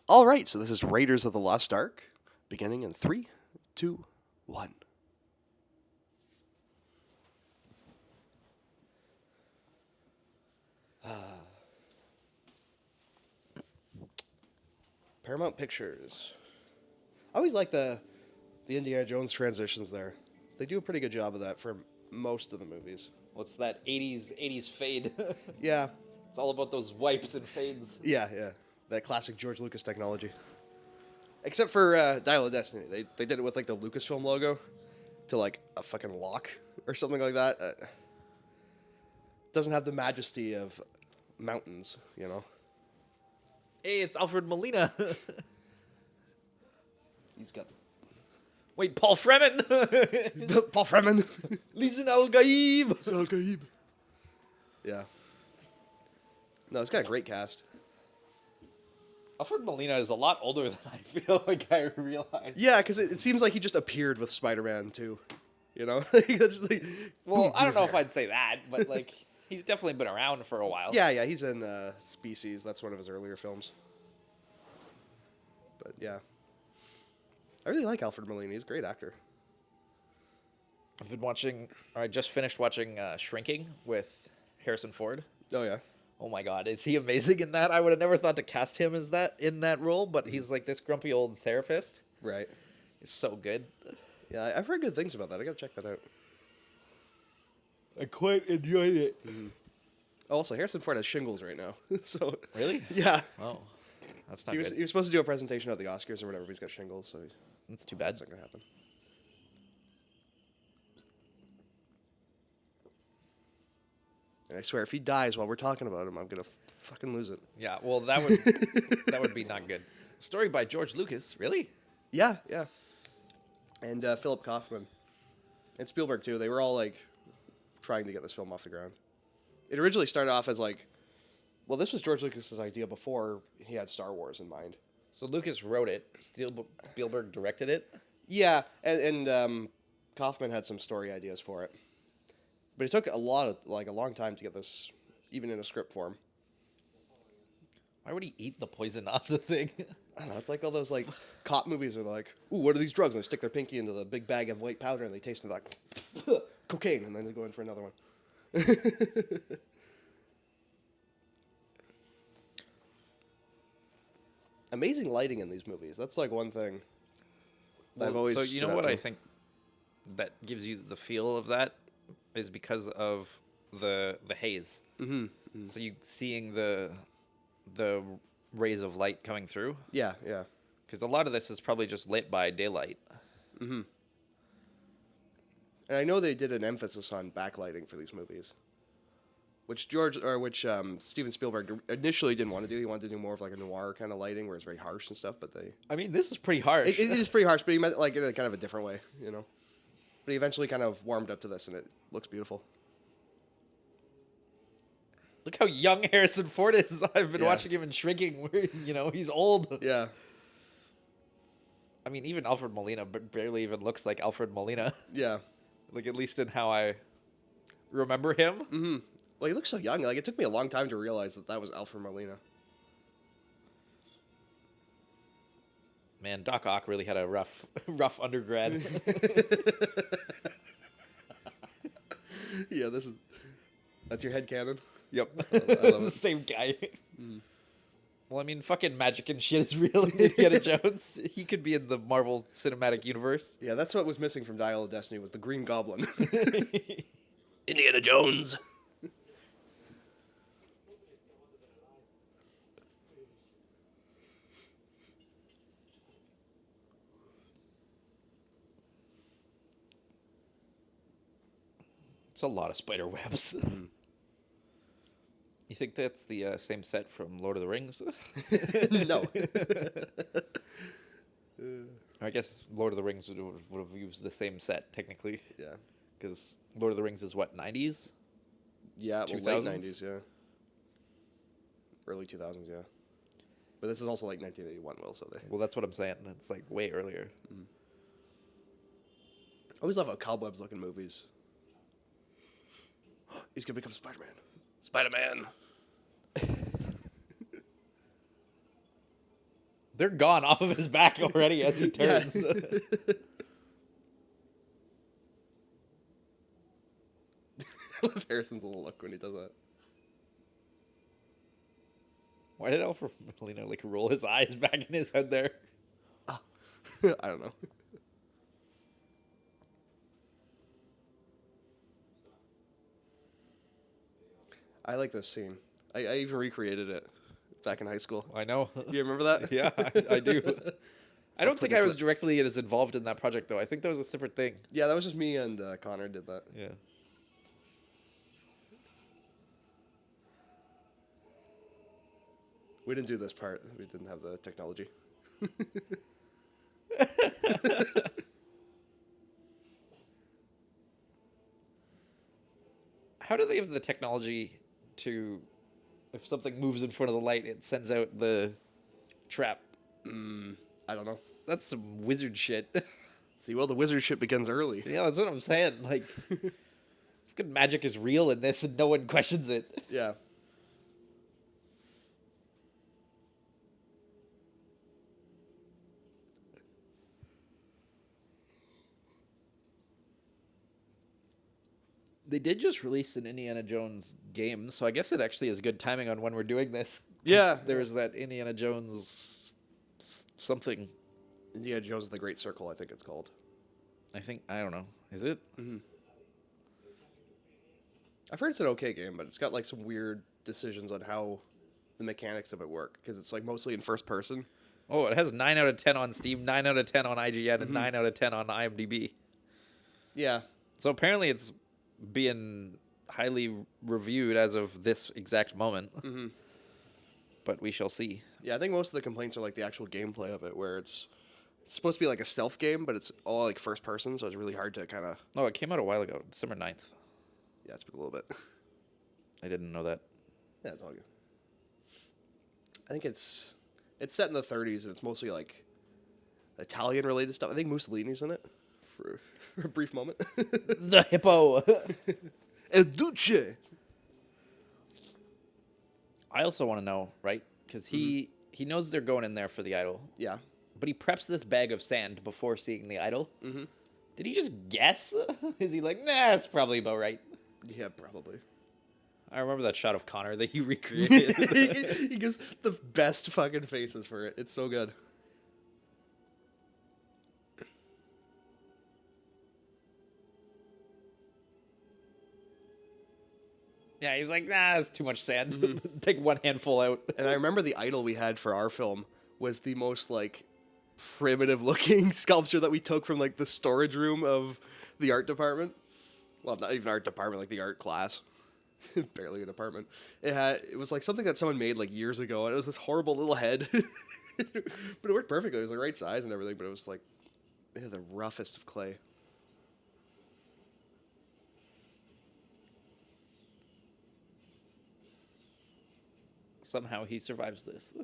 All right, so this is Raiders of the Lost Ark, beginning in 3, 2, 1. Paramount Pictures. I always like the Indiana Jones transitions there. They do a pretty good job of that for most of the movies. What's that 80s fade? Yeah, It's all about those wipes and fades. yeah. That classic George Lucas technology. Except for Dial of Destiny. They did it with like the Lucasfilm logo to like a fucking lock or something like that. Doesn't have the majesty of mountains, you know? Hey, it's Alfred Molina. He's got Wait, Paul Fremen. Paul Fremen. Listen Al Gaib. Sal Gaib. Yeah. No, it's got a great cast. Alfred Molina is a lot older than I feel like I realize. Yeah, because it seems like he just appeared with Spider-Man too. You know? That's like, Well, boom, I don't he's know if there. I'd say that, but like he's definitely been around for a while. Yeah, he's in Species. That's one of his earlier films. But yeah. I really like Alfred Molina. He's a great actor. I've been watching. Or I just finished watching Shrinking with Harrison Ford. Oh, yeah. Oh my God, is he amazing in that? I would have never thought to cast him as that in that role, but he's like this grumpy old therapist. Right. He's so good. Yeah, I've heard good things about that. I gotta check that out. I quite enjoyed it. Also, Harrison Ford has shingles right now. So Really? yeah. Oh, that's not He was good. supposed to do a presentation at the Oscars or whatever, but he's got shingles, so That's too bad. that's not gonna happen. And I swear, if he dies while we're talking about him, I'm gonna fucking lose it. Yeah, well, that would that would be not good. Story by George Lucas, really? Yeah. And Philip Kaufman and Spielberg too. They were all like trying to get this film off the ground. It originally started off as like, well, this was George Lucas's idea before he had Star Wars in mind. So Lucas wrote it. Spielberg directed it. Yeah, and Kaufman had some story ideas for it, but it took a long time to get this even in a script form. Why would he eat the poison off the thing? I don't know. It's like all those like cop movies where they're like, "Ooh, what are these drugs?" And they stick their pinky into the big bag of white powder and they taste it like cocaine, and then they go in for another one. Amazing lighting in these movies. That's like one thing that I've always. So you stood know out what to I me. think that gives you the feel of that is because of the haze. Mm-hmm. So you seeing the rays of light coming through. Yeah. Because a lot of this is probably just lit by daylight. And I know they did an emphasis on backlighting for these movies, which Steven Spielberg initially didn't want to do. He wanted to do more of like a noir kind of lighting, where it's very harsh and stuff. But I mean, this is pretty harsh. it is pretty harsh, but he meant like in a kind of a different way, you know. But he eventually kind of warmed up to this, and it looks beautiful. Look how young Harrison Ford is. I've been Yeah. watching him in Shrinking, where he's old. Yeah, I mean, even Alfred Molina barely even looks like Alfred Molina. yeah. Like, at least in how I remember him. Mm-hmm. Well, he looks so young. Like it took me a long time to realize that was Alfred Molina. Man, Doc Ock really had a rough undergrad. Yeah, that's your headcanon. Yep. I love The it. same guy. Well, I mean, fucking magic and shit is real in Indiana Jones. He could be in the Marvel Cinematic Universe. Yeah, that's what was missing from Dial of Destiny was the Green Goblin. Indiana Jones. It's a lot of spider webs. You think that's the same set from Lord of the Rings? No. I guess Lord of the Rings would have used the same set, technically. Yeah. Because Lord of the Rings is what, 90s? Yeah, well, late 2000s? 90s, yeah. Early 2000s, yeah. But this is also like 1981, Will, so they... Well, that's what I'm saying. It's like way earlier. I always love how cobwebs look in movies. He's gonna become Spider-Man. Spider-Man! They're gone off of his back already as he Yeah. turns. I love Harrison's little look when he does that. Why did Alfred Molina like roll his eyes back in his head there? I don't know. I like this scene. I even recreated it back in high school. I know. You remember that? Yeah, I do. I don't put think the I was clip- directly as involved in that project though. I think that was a separate thing. Yeah, that was just me and Connor did that. Yeah. We didn't do this part. We didn't have the technology. How do they have the technology to, if something moves in front of the light, it sends out the trap? I don't know. That's some wizard shit. See, well, the wizard shit begins early. Yeah, that's what I'm saying. Like, good magic is real in this, and no one questions it. Yeah. They did just release an Indiana Jones game, so I guess it actually is good timing on when we're doing this. Yeah. There was that Indiana Jones something. Indiana Jones and the Great Circle, I think it's called. I think, I don't know. Is it? I've heard it's an okay game, but it's got like some weird decisions on how the mechanics of it work, because it's like mostly in first person. Oh, it has 9 out of 10 on Steam, 9 out of 10 on IGN, and 9 out of 10 on IMDb. Yeah. So apparently it's being highly reviewed as of this exact moment. But we shall see. Yeah, I think most of the complaints are like the actual gameplay of it, where it's supposed to be like a stealth game, but it's all like first person, so it's really hard to kind of... Oh, it came out a while ago, December 9th. Yeah, it's been a little bit. I didn't know that. Yeah, it's all good. I think it's set in the 30s, and it's mostly like Italian-related stuff. I think Mussolini's in it for a brief moment. The hippo! El Duce! I also want to know, right? Because he knows they're going in there for the idol. Yeah. But he preps this bag of sand before seeing the idol. Did he just guess? Is he like, nah, it's probably about right? Yeah, probably. I remember that shot of Connor that you recreated. He gives the best fucking faces for it. It's so good. Yeah, he's like, nah, it's too much sand. Take one handful out. And I remember the idol we had for our film was the most like primitive looking sculpture that we took from like the storage room of the art department. Well, not even art department, like the art class. Barely an apartment. It was like something that someone made like years ago, and it was this horrible little head. But it worked perfectly. It was the right size and everything, but it was like the roughest of clay. Somehow he survives this.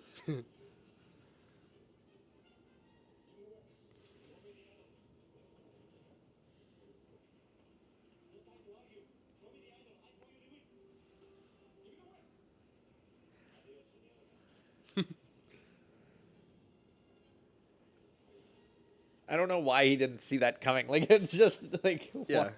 I don't know why he didn't see that coming. Like, it's just like, Yeah. what?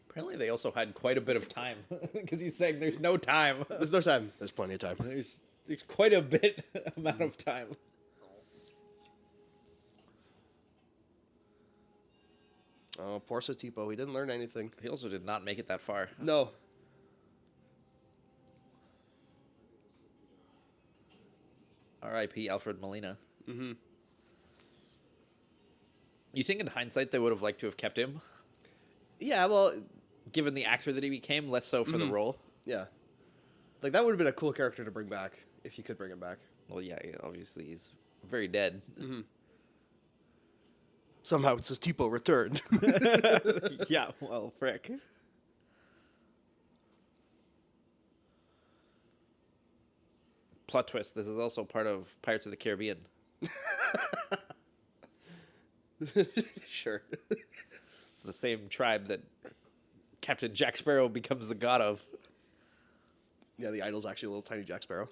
Apparently, they also had quite a bit of time because he's saying there's no time. There's no time. There's plenty of time. There's quite a bit amount of time. Oh, poor Satipo. He didn't learn anything. He also did not make it that far. No. R.I.P. Alfred Molina. You think in hindsight they would have liked to have kept him, Yeah, well, given the actor that he became, less so for the role? yeah. Like, that would have been a cool character to bring back, if you could bring him back. Well, yeah, obviously he's very dead. Somehow Satipo returned. Yeah, well, frick. Plot twist: this is also part of Pirates of the Caribbean. Sure. It's the same tribe that Captain Jack Sparrow becomes the god of. Yeah, the idol's actually a little tiny Jack Sparrow.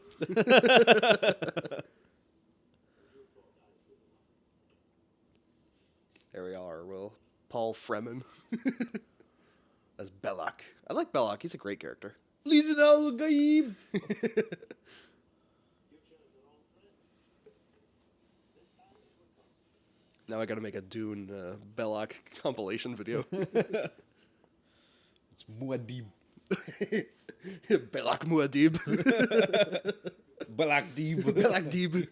There we are, Will. Paul Fremen. As Belloc. I like Belloc. He's a great character. Listen out, Gaib. Now I gotta make a Dune Belloc compilation video. It's Muad'Dib. Belloc Muad'Dib. Belloc Dib. Belloc Dib.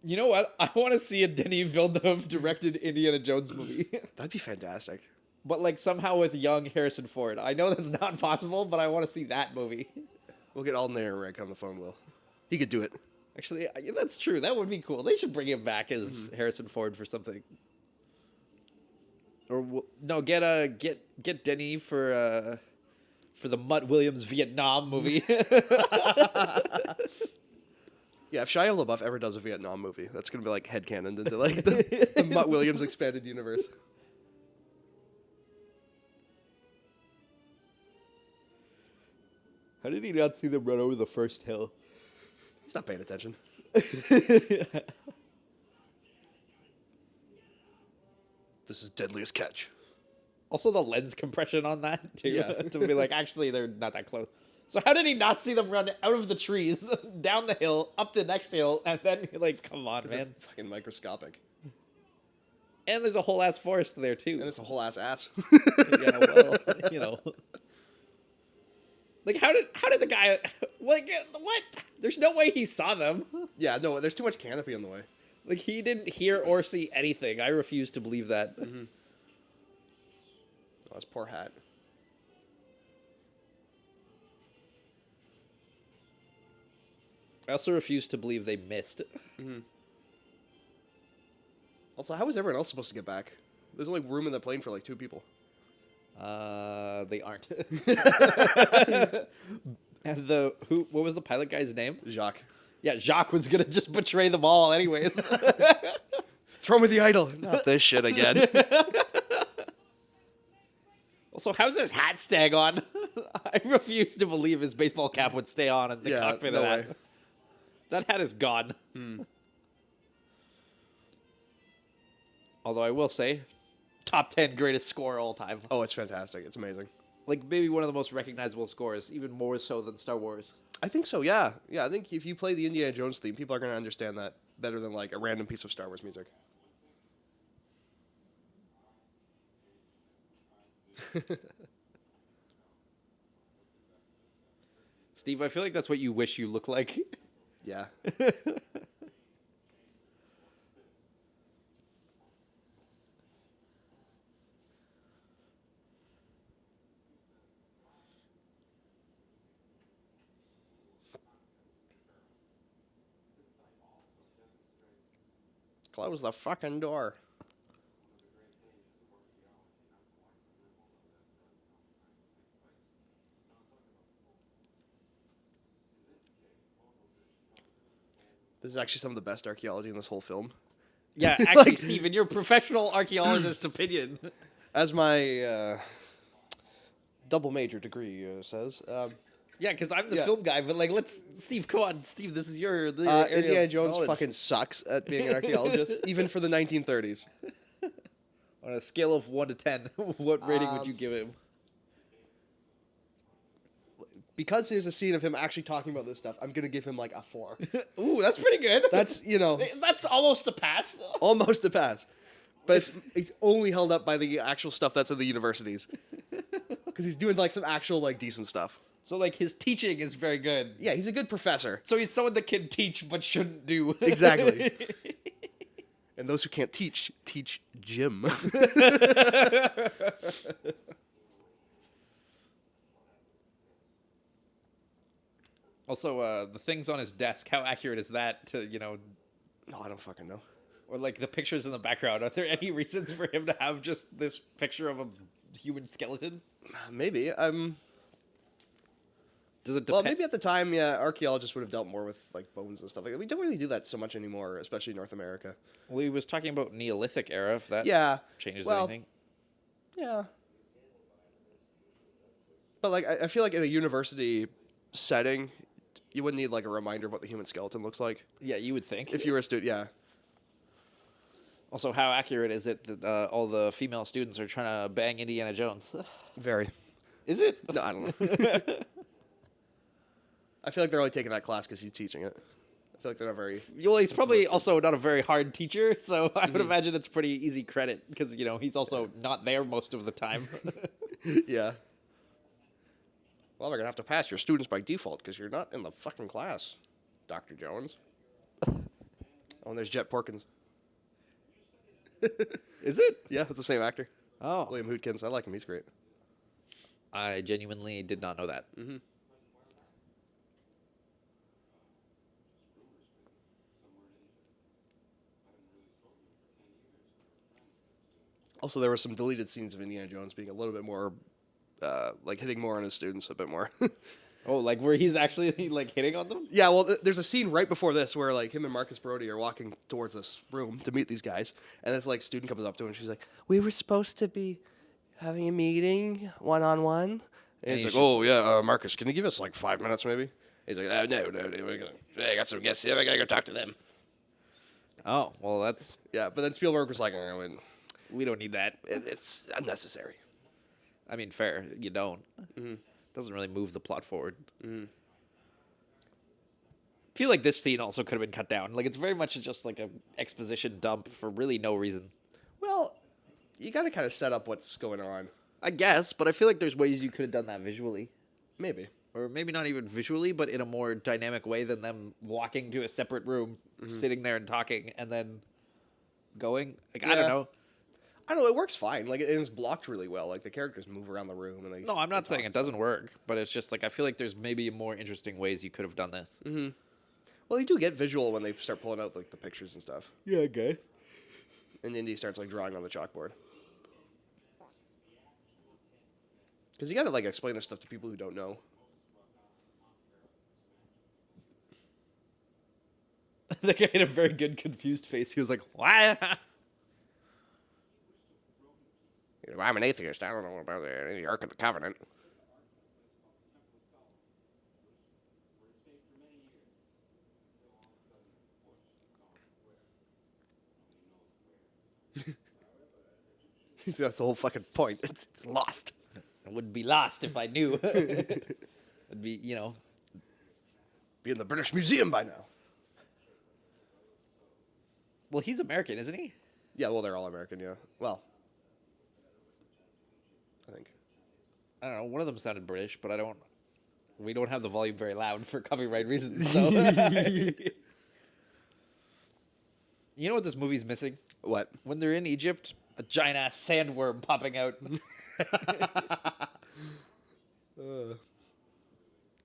You know what? I want to see a Denis Villeneuve directed Indiana Jones movie. That'd be fantastic. But like somehow with young Harrison Ford. I know that's not possible, but I want to see that movie. We'll get Alden Ehrenreich on the phone, Will. He could do it. Actually, that's true. That would be cool. They should bring him back as Harrison Ford for something. Or no, get Denis for the Mutt Williams Vietnam movie. Yeah, if Shia LaBeouf ever does a Vietnam movie, that's gonna be like headcanoned into like the Mutt Williams expanded universe. How did he not see them run over the first hill? He's not paying attention. This is Deadliest Catch. Also, the lens compression on that too, Yeah. to be like, actually, they're not that close. So how did he not see them run out of the trees, down the hill, up the next hill, and then like, come on, man? Fucking microscopic. And there's a whole ass forest there too. And it's a whole ass. Yeah, well, you know. Like, how did the guy, like, what? There's no way he saw them. Yeah, no, there's too much canopy in the way. Like, he didn't hear or see anything. I refuse to believe that. Mm-hmm. Oh, his poor hat. I also refuse to believe they missed. Mm-hmm. Also, how is everyone else supposed to get back? There's only room in the plane for like 2 people. They aren't. And what was the pilot guy's name? Jacques. Yeah, Jacques was gonna just betray them all anyways. Throw me the idol. Not this shit again. Also, how's his hat staying on? I refuse to believe his baseball cap would stay on in the cockpit no of that. way. That hat is gone. Although I will say, top 10 greatest score all time. Oh, it's fantastic. It's amazing. Like, maybe one of the most recognizable scores, even more so than Star Wars. I think so, yeah. Yeah, I think if you play the Indiana Jones theme, people are going to understand that better than like a random piece of Star Wars music. Steve, I feel like that's what you wish you look like. Yeah. Close the fucking door. This is actually some of the best archaeology in this whole film. Yeah, actually, Steve, in your professional archaeologist opinion. As my double major degree says. Yeah, because I'm the Yeah. film guy, but like, Steve, come on, Steve, this is your area Indiana of Jones knowledge. fucking sucks at being an archaeologist, even for the 1930s. On a scale of 1 to 10, what rating would you give him? Because there's a scene of him actually talking about this stuff, I'm going to give him like a 4. Ooh, that's pretty good. That's, That's almost a pass. almost a pass. But it's only held up by the actual stuff that's in the universities. Because he's doing like some actual like decent stuff. So like his teaching is very good. Yeah, he's a good professor. So he's someone that can teach but shouldn't do. Exactly. And those who can't teach Jim. Also, the things on his desk, how accurate is that to, No, I don't fucking know. or like the pictures in the background? Are there any reasons for him to have just this picture of a human skeleton? Maybe. Does it Well, depend? maybe at the time, yeah, archaeologists would have dealt more with like bones and stuff like that. We don't really do that so much anymore, especially in North America. We was talking about Neolithic era. If that Yeah. changes Well, anything. yeah. But like, I feel like in a university setting, you wouldn't need like a reminder of what the human skeleton looks like. Yeah, you would think. If you were a student, yeah. Also, how accurate is it that all the female students are trying to bang Indiana Jones? Very. Is it? No, I don't know. I feel like they're only taking that class because he's teaching it. I feel like they're not very. Well, he's probably also not a very hard teacher, so I would imagine it's pretty easy credit because he's also not there most of the time. Yeah. Well, we're gonna have to pass your students by default because you're not in the fucking class, Dr. Jones. Oh, and there's Jet Porkins. Is it? Yeah, it's the same actor. Oh, William Hootkins. I like him. He's great. I genuinely did not know that. Mm-hmm. Also, there were some deleted scenes of Indiana Jones being a little bit more, like hitting more on his students a bit more. Oh, like where he's actually like hitting on them? Yeah, well, there's a scene right before this where like him and Marcus Brody are walking towards this room to meet these guys, and this like student comes up to him and she's like, "We were supposed to be having a meeting one-on-one." And he's like, he's "Oh yeah, Marcus, can you give us like 5 minutes maybe?" He's like, no, we're gonna. I got some guests here. I gotta go talk to them." Oh, well, that's Yeah, but then Spielberg was like, we don't need that. "It's unnecessary." I mean, fair. You don't. Doesn't really move the plot forward. Feel like this scene also could have been cut down. Like it's very much just like a exposition dump for really no reason. Well, you got to kind of set up what's going on. I guess, but I feel like there's ways you could have done that visually. Maybe. Or maybe not even visually, but in a more dynamic way than them walking to a separate room, sitting there and talking, and then going. Like, I don't Yeah. know. I don't know. It works fine. Like it's blocked really well. Like the characters move around the room and they. No, I'm not they saying talk it and stuff. doesn't work, but it's just like I feel like there's maybe more interesting ways you could have done this. Well, you do get visual when they start pulling out like the pictures and stuff. Yeah, okay. And Indy starts like drawing on the chalkboard. Because you got to like explain this stuff to people who don't know. The guy had a very good confused face. He was like, "Why?" I'm an atheist. I don't know about the Ark of the Covenant. See, that's the whole fucking point. It's lost. I wouldn't be lost if I knew. It'd be, Be in the British Museum by now. Well, he's American, isn't he? Yeah, well, they're all American, yeah. Well, I think. I don't know. One of them sounded British, but we don't have the volume very loud for copyright reasons. So, you know what this movie's missing? What? When they're in Egypt, a giant ass sandworm popping out. Could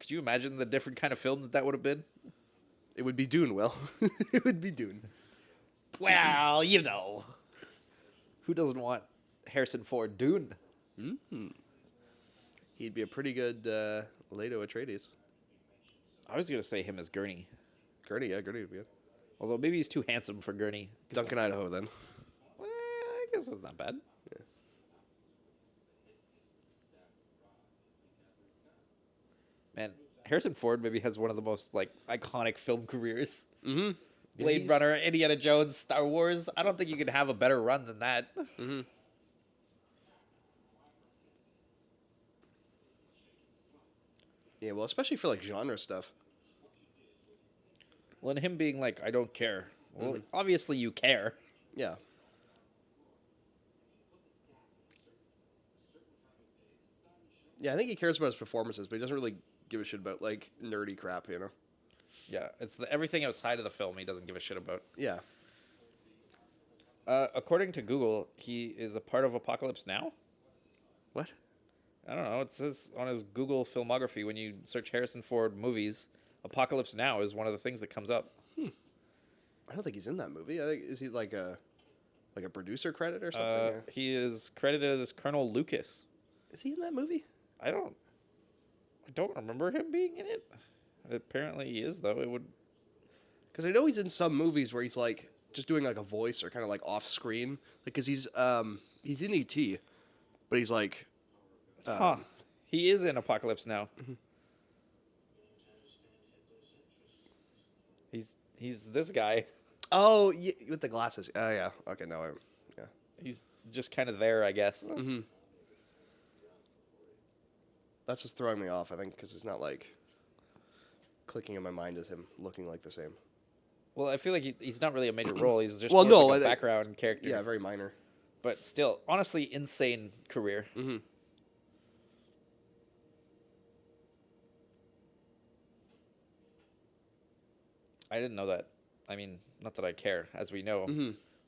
you imagine the different kind of film that would have been? It would be Dune, Will. It would be Dune. Well, who doesn't want Harrison Ford Dune? He'd be a pretty good Leto Atreides. I was gonna say him as Gurney, Gurney, yeah, Gurney would be good. although maybe he's too handsome for Gurney. Duncan, Idaho, then. Well, I guess it's not bad. Yeah. Man, Harrison Ford maybe has one of the most like iconic film careers. Mm-hmm. Blade Runner, Indiana Jones, Star Wars. I don't think you could have a better run than that. Mm-hmm. Yeah, well, especially for like genre stuff. Well, and him being like, I don't care. Well, obviously you care. Yeah. Yeah, I think he cares about his performances, but he doesn't really give a shit about like nerdy crap, you know? Yeah, it's everything outside of the film he doesn't give a shit about. Yeah. According to Google, he is a part of Apocalypse Now. What? I don't know. It says on his Google filmography when you search Harrison Ford movies, Apocalypse Now is one of the things that comes up. I don't think he's in that movie. I think is he like a producer credit or something? He is credited as Colonel Lucas. Is he in that movie? I don't I don't remember him being in it. Apparently he is, though. It would. Because I know he's in some movies where he's like just doing like a voice or kind of like off screen, like because he's in ET, but he's like, Huh. He is in Apocalypse Now. He's this guy. oh yeah, with the glasses. Oh yeah, okay, no, yeah. He's just kind of there, I guess. That's what's throwing me off. I think because it's not like clicking in my mind as him looking like the same. Well, I feel like he's not really a major role. He's just Well, more no, like I a think- background character. Yeah, very minor. But still, honestly, insane career. I didn't know that. I mean, not that I care. As we know,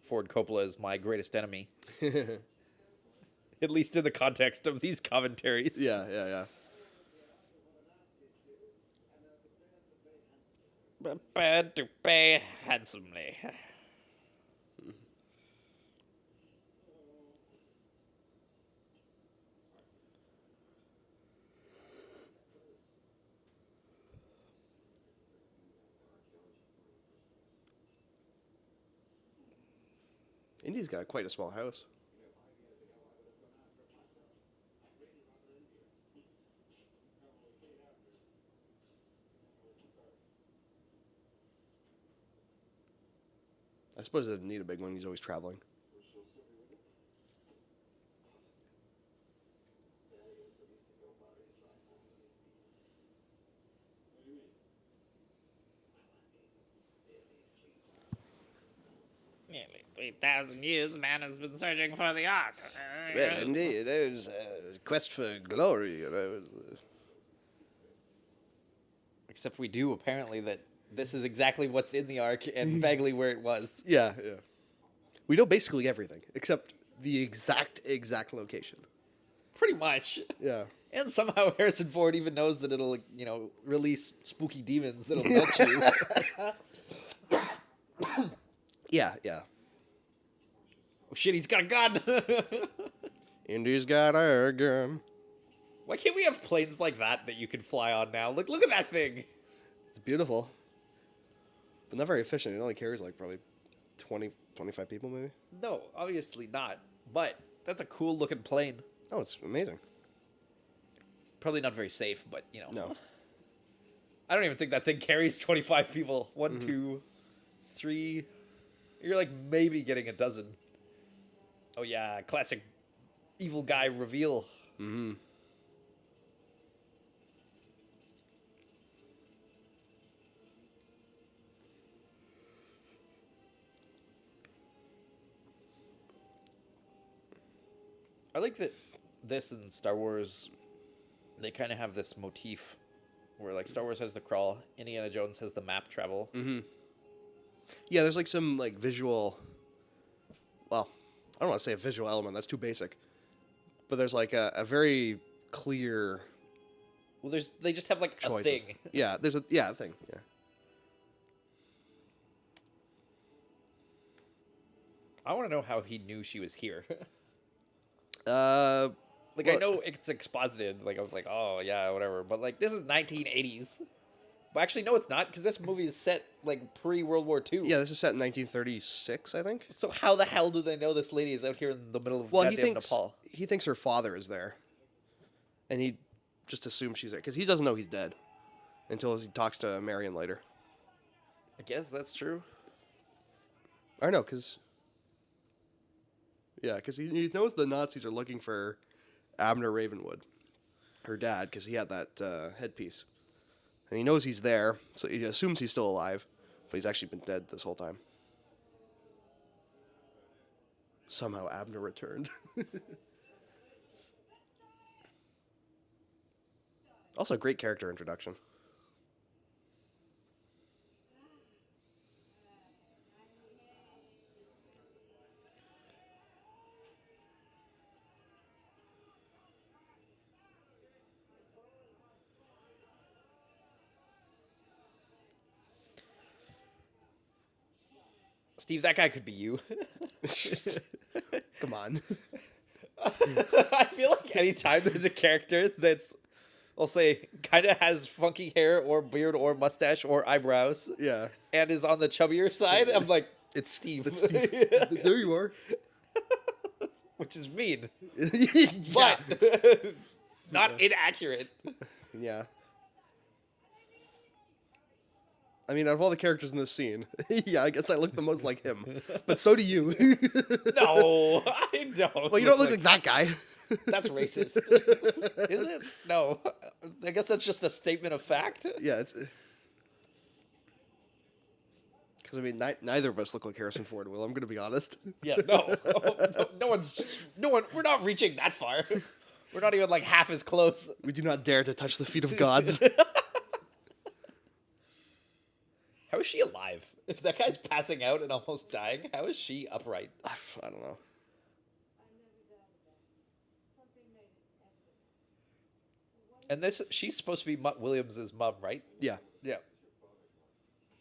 Ford Coppola is my greatest enemy. At least in the context of these commentaries. Yeah, yeah, yeah. Prepared to pay handsomely. Indy's got quite a small house. I suppose he doesn't need a big one. He's always traveling. Nearly 3,000 years, man has been searching for the Ark. Well, indeed, there's a quest for glory. You know. Except we do, apparently, that this is exactly what's in the Ark and vaguely where it was. Yeah, yeah. We know basically everything except the exact location. Pretty much. Yeah. And somehow Harrison Ford even knows that it'll, release spooky demons that'll melt you. Yeah, yeah. Oh shit, he's got a gun! Indy's got a gun. Why can't we have planes like that you can fly on now? Look at that thing! It's beautiful. But not very efficient. It only carries like probably 20, 25 people maybe. No, obviously not. But that's a cool looking plane. Oh, it's amazing. Probably not very safe, but No. I don't even think that thing carries 25 people. One, 2, 3. You're like maybe getting a dozen. Oh yeah, classic evil guy reveal. Mm-hmm. I like that this and Star Wars, they kind of have this motif where like Star Wars has the crawl, Indiana Jones has the map travel. Mm-hmm. Yeah, there's like some like visual. Well, I don't want to say a visual element. That's too basic. But there's like a very clear. Well, they just have like choices. a thing. Yeah, there's a thing. Yeah. I want to know how he knew she was here. Like I know it's exposited. Like I was like, oh yeah, whatever. But like this is 1980s. But actually, no, it's not because this movie is set like pre-World War II. Yeah, this is set in 1936, I think. So how the hell do they know this lady is out here in the middle of Well, goddamn he thinks her father is there, and he just assumes she's there because he doesn't know he's dead until he talks to Marion later. I guess that's true. I know, because he knows the Nazis are looking for Abner Ravenwood, her dad, because he had that headpiece, and he knows he's there, so he assumes he's still alive, but he's actually been dead this whole time. Somehow Abner returned. Also, great character introduction. Steve, that guy could be you. Come on. I feel like anytime there's a character that's I'll say, kind of has funky hair or beard or mustache or eyebrows, Yeah. and is on the chubbier side, I'm like, it's Steve. It's Steve. There you are. Which is mean, Yeah. but not inaccurate. Yeah. I mean, out of all the characters in this scene, yeah, I guess I look the most like him. But so do you. No, I don't. Well, you don't look like that guy. That's racist. Is it? No. I guess that's just a statement of fact. Yeah, it's... Because, I mean, neither of us look like Harrison Ford, Will. I'm going to be honest. Yeah, no. No one, we're not reaching that far. We're not even like half as close. We do not dare to touch the feet of gods. How is she alive? If that guy's passing out and almost dying, how is she upright? I don't know. And she's supposed to be Mutt Williams' mom, right? Yeah. Yeah.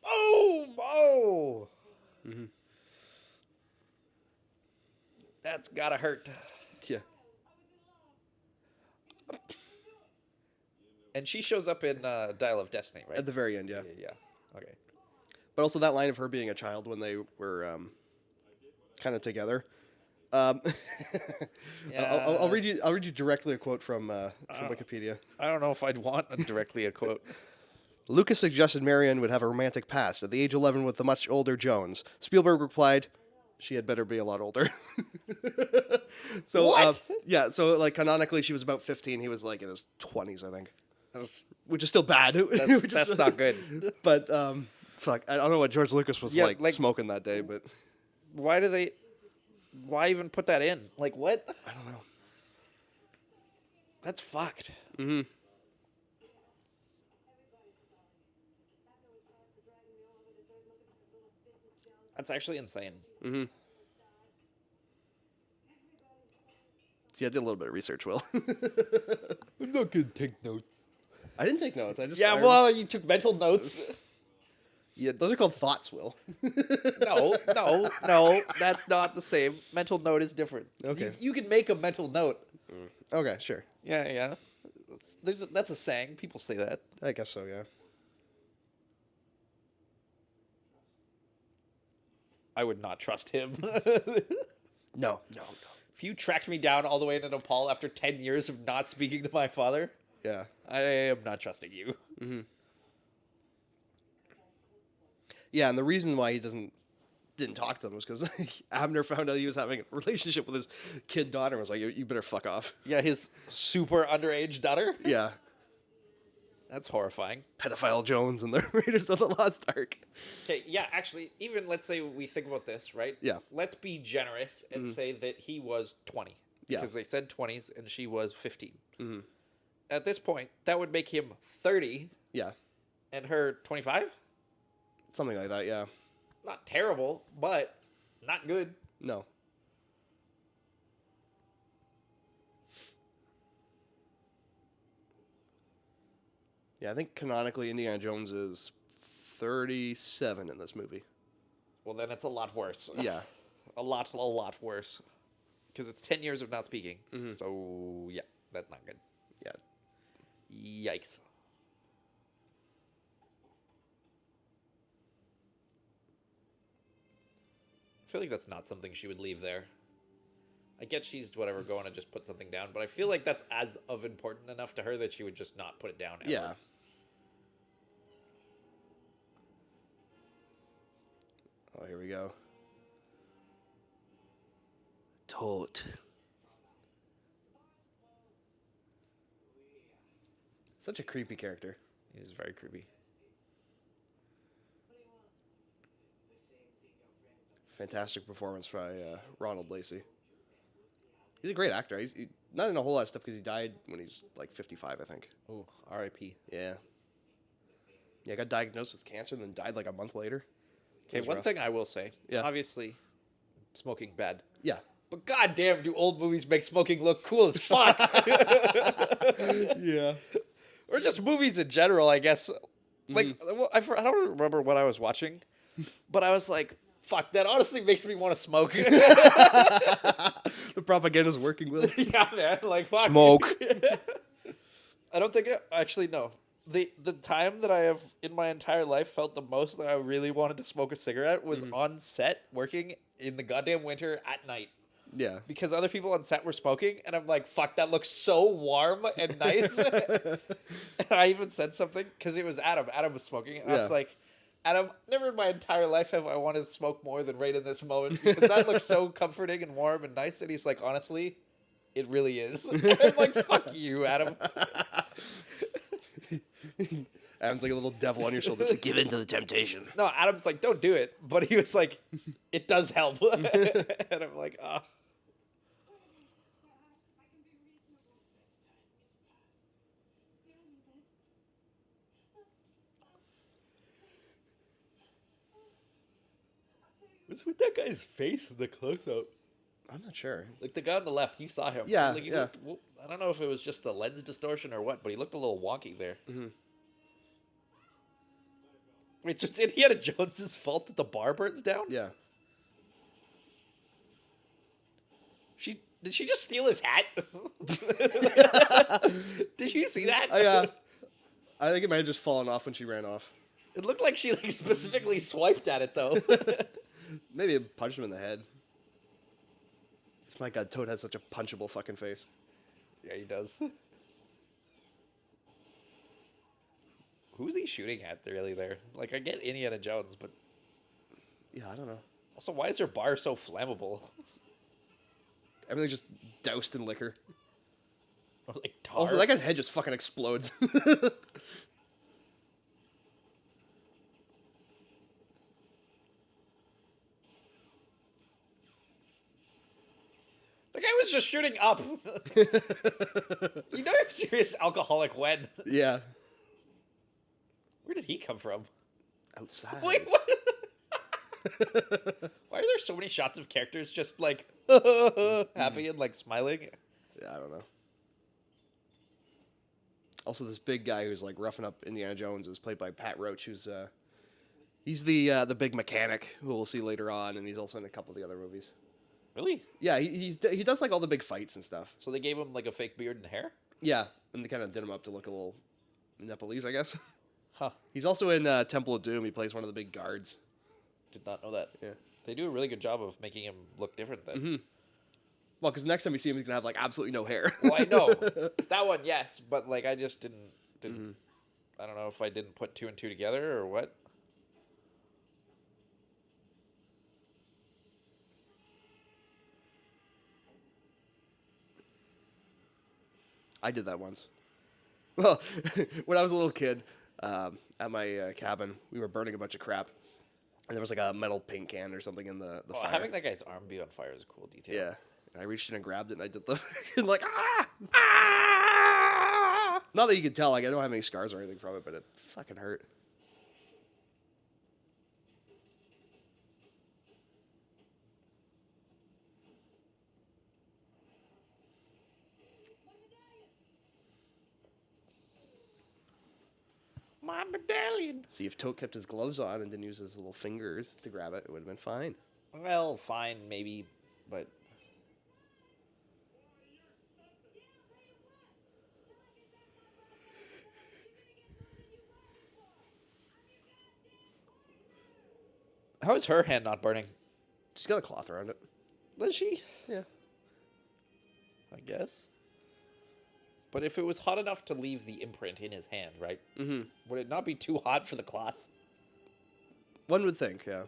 Oh! Oh! Mm-hmm. That's gotta hurt. Yeah. And she shows up in Dial of Destiny, right? At the very end, yeah. Yeah. Okay. But also that line of her being a child when they were kind of together. Yeah. I'll read you directly a quote from Wikipedia. I don't know if I'd want directly a quote. Lucas suggested Marion would have a romantic past at the age of 11 with the much older Jones. Spielberg replied, "She had better be a lot older." So What? yeah, so like canonically she was about 15. He was like in his 20s, I think, which is still bad. That's not good. But fuck, I don't know what George Lucas was Yeah, like smoking that day, but Why even put that in? Like, what? I don't know. That's fucked. Mm-hmm. That's actually insane. Mm-hmm. See, I did a little bit of research, Will. I'm not gonna take notes. I didn't take notes. You took mental notes. Yeah, those are called thoughts, Will. No, that's not the same. Mental note is different. Okay. You can make a mental note. Okay, sure. Yeah. That's a saying. People say that. I guess so, yeah. I would not trust him. No. If you tracked me down all the way into Nepal after 10 years of not speaking to my father, Yeah. I am not trusting you. Mm-hmm. Yeah, and the reason why he didn't talk to them was because Abner found out he was having a relationship with his kid daughter and was like, you better fuck off. Yeah, his super underage daughter. Yeah. That's horrifying. Pedophile Jones and the Raiders of the Lost Ark. Okay, yeah, actually, even let's say we think about this, right? Yeah. Let's be generous and say that he was 20. Yeah. Because they said 20s and she was 15. Mm-hmm. At this point, that would make him 30 Yeah. and her 25? Something like that, yeah. Not terrible, but not good. No. Yeah, I think canonically Indiana Jones is 37 in this movie. Well, then it's a lot worse. Yeah. a lot worse. Because it's 10 years of not speaking. Mm-hmm. So, yeah, that's not good. Yeah. Yikes. I feel like that's not something she would leave there. I get she's whatever going to just put something down, but I feel like that's as of important enough to her that she would just not put it down ever. Yeah. Oh, here we go. Tote. Such a creepy character. He's very creepy. Fantastic performance by Ronald Lacey. He's a great actor. He's not in a whole lot of stuff because he died when he's like 55, I think. Oh, R.I.P. Yeah. Yeah, got diagnosed with cancer and then died like a month later. Okay, one thing I will say. Yeah. Obviously, smoking bad. Yeah. But goddamn, do old movies make smoking look cool as fuck? Yeah. Or just movies in general, I guess. Like, I don't remember what I was watching, but I was like, fuck, that honestly makes me want to smoke. The propaganda's working, Will. Yeah, man. Like, fuck. Smoke. I don't think actually no. The time that I have in my entire life felt the most that I really wanted to smoke a cigarette was on set working in the goddamn winter at night. Yeah. Because other people on set were smoking, and I'm like, fuck, that looks so warm and nice. And I even said something, because it was Adam. Adam was smoking, and I was Yeah. like, Adam, never in my entire life have I wanted to smoke more than right in this moment, because that looks so comforting and warm and nice. And he's like, honestly, it really is. I'm like, fuck you, Adam. Adam's like a little devil on your shoulder. Like, give in to the temptation. No, Adam's like, don't do it. But he was like, it does help. And I'm like, ah. Oh. What's with that guy's face in the close-up? I'm not sure. Like the guy on the left, you saw him. Yeah, Like, he yeah. looked, well, I don't know if it was just the lens distortion or what, but he looked a little wonky there. Mm-hmm. Wait, so it's Indiana Jones's fault that the bar burns down? Yeah. Did she just steal his hat? Did you see that? I think it might have just fallen off when she ran off. It looked like she like specifically swiped at it though. Maybe it punched him in the head. My God, Toad has such a punchable fucking face. Yeah, he does. Who's he shooting at really there? Like, I get Indiana Jones, but... Yeah, I don't know. Also, why is her bar so flammable? Everything's just doused in liquor. Or like tar? Also, that guy's head just fucking explodes. The guy was just shooting up. You know you're a serious alcoholic when. Yeah. Where did he come from? Outside. Wait, what? Why are there so many shots of characters just like happy and like smiling? Yeah, I don't know. Also, this big guy who's like roughing up Indiana Jones is played by Pat Roach, who's he's the big mechanic who we'll see later on, and he's also in a couple of the other movies. Really? Yeah, he does like all the big fights and stuff. So they gave him like a fake beard and hair? Yeah, and they kind of did him up to look a little Nepalese, I guess. Huh. He's also in Temple of Doom. He plays one of the big guards. Did not know that. Yeah. They do a really good job of making him look different then. Mm-hmm. Well, because next time we see him, he's gonna have like absolutely no hair. Well, I know that one, yes, but like I just didn't. I don't know if I didn't put two and two together or what. I did that once. Well, when I was a little kid, at my cabin, we were burning a bunch of crap, and there was like a metal paint can or something in the fire. Having that guy's arm be on fire is a cool detail. Yeah, and I reached in and grabbed it, and I did the and like ah. Not that you could tell, like I don't have any scars or anything from it, but it fucking hurt. My medallion. See, if Tote kept his gloves on and didn't use his little fingers to grab it, it would have been fine. Well, fine, maybe, but how is her hand not burning? She's got a cloth around it. Does she? Yeah. I guess. But if it was hot enough to leave the imprint in his hand, right? Mm-hmm. Would it not be too hot for the cloth? One would think, yeah.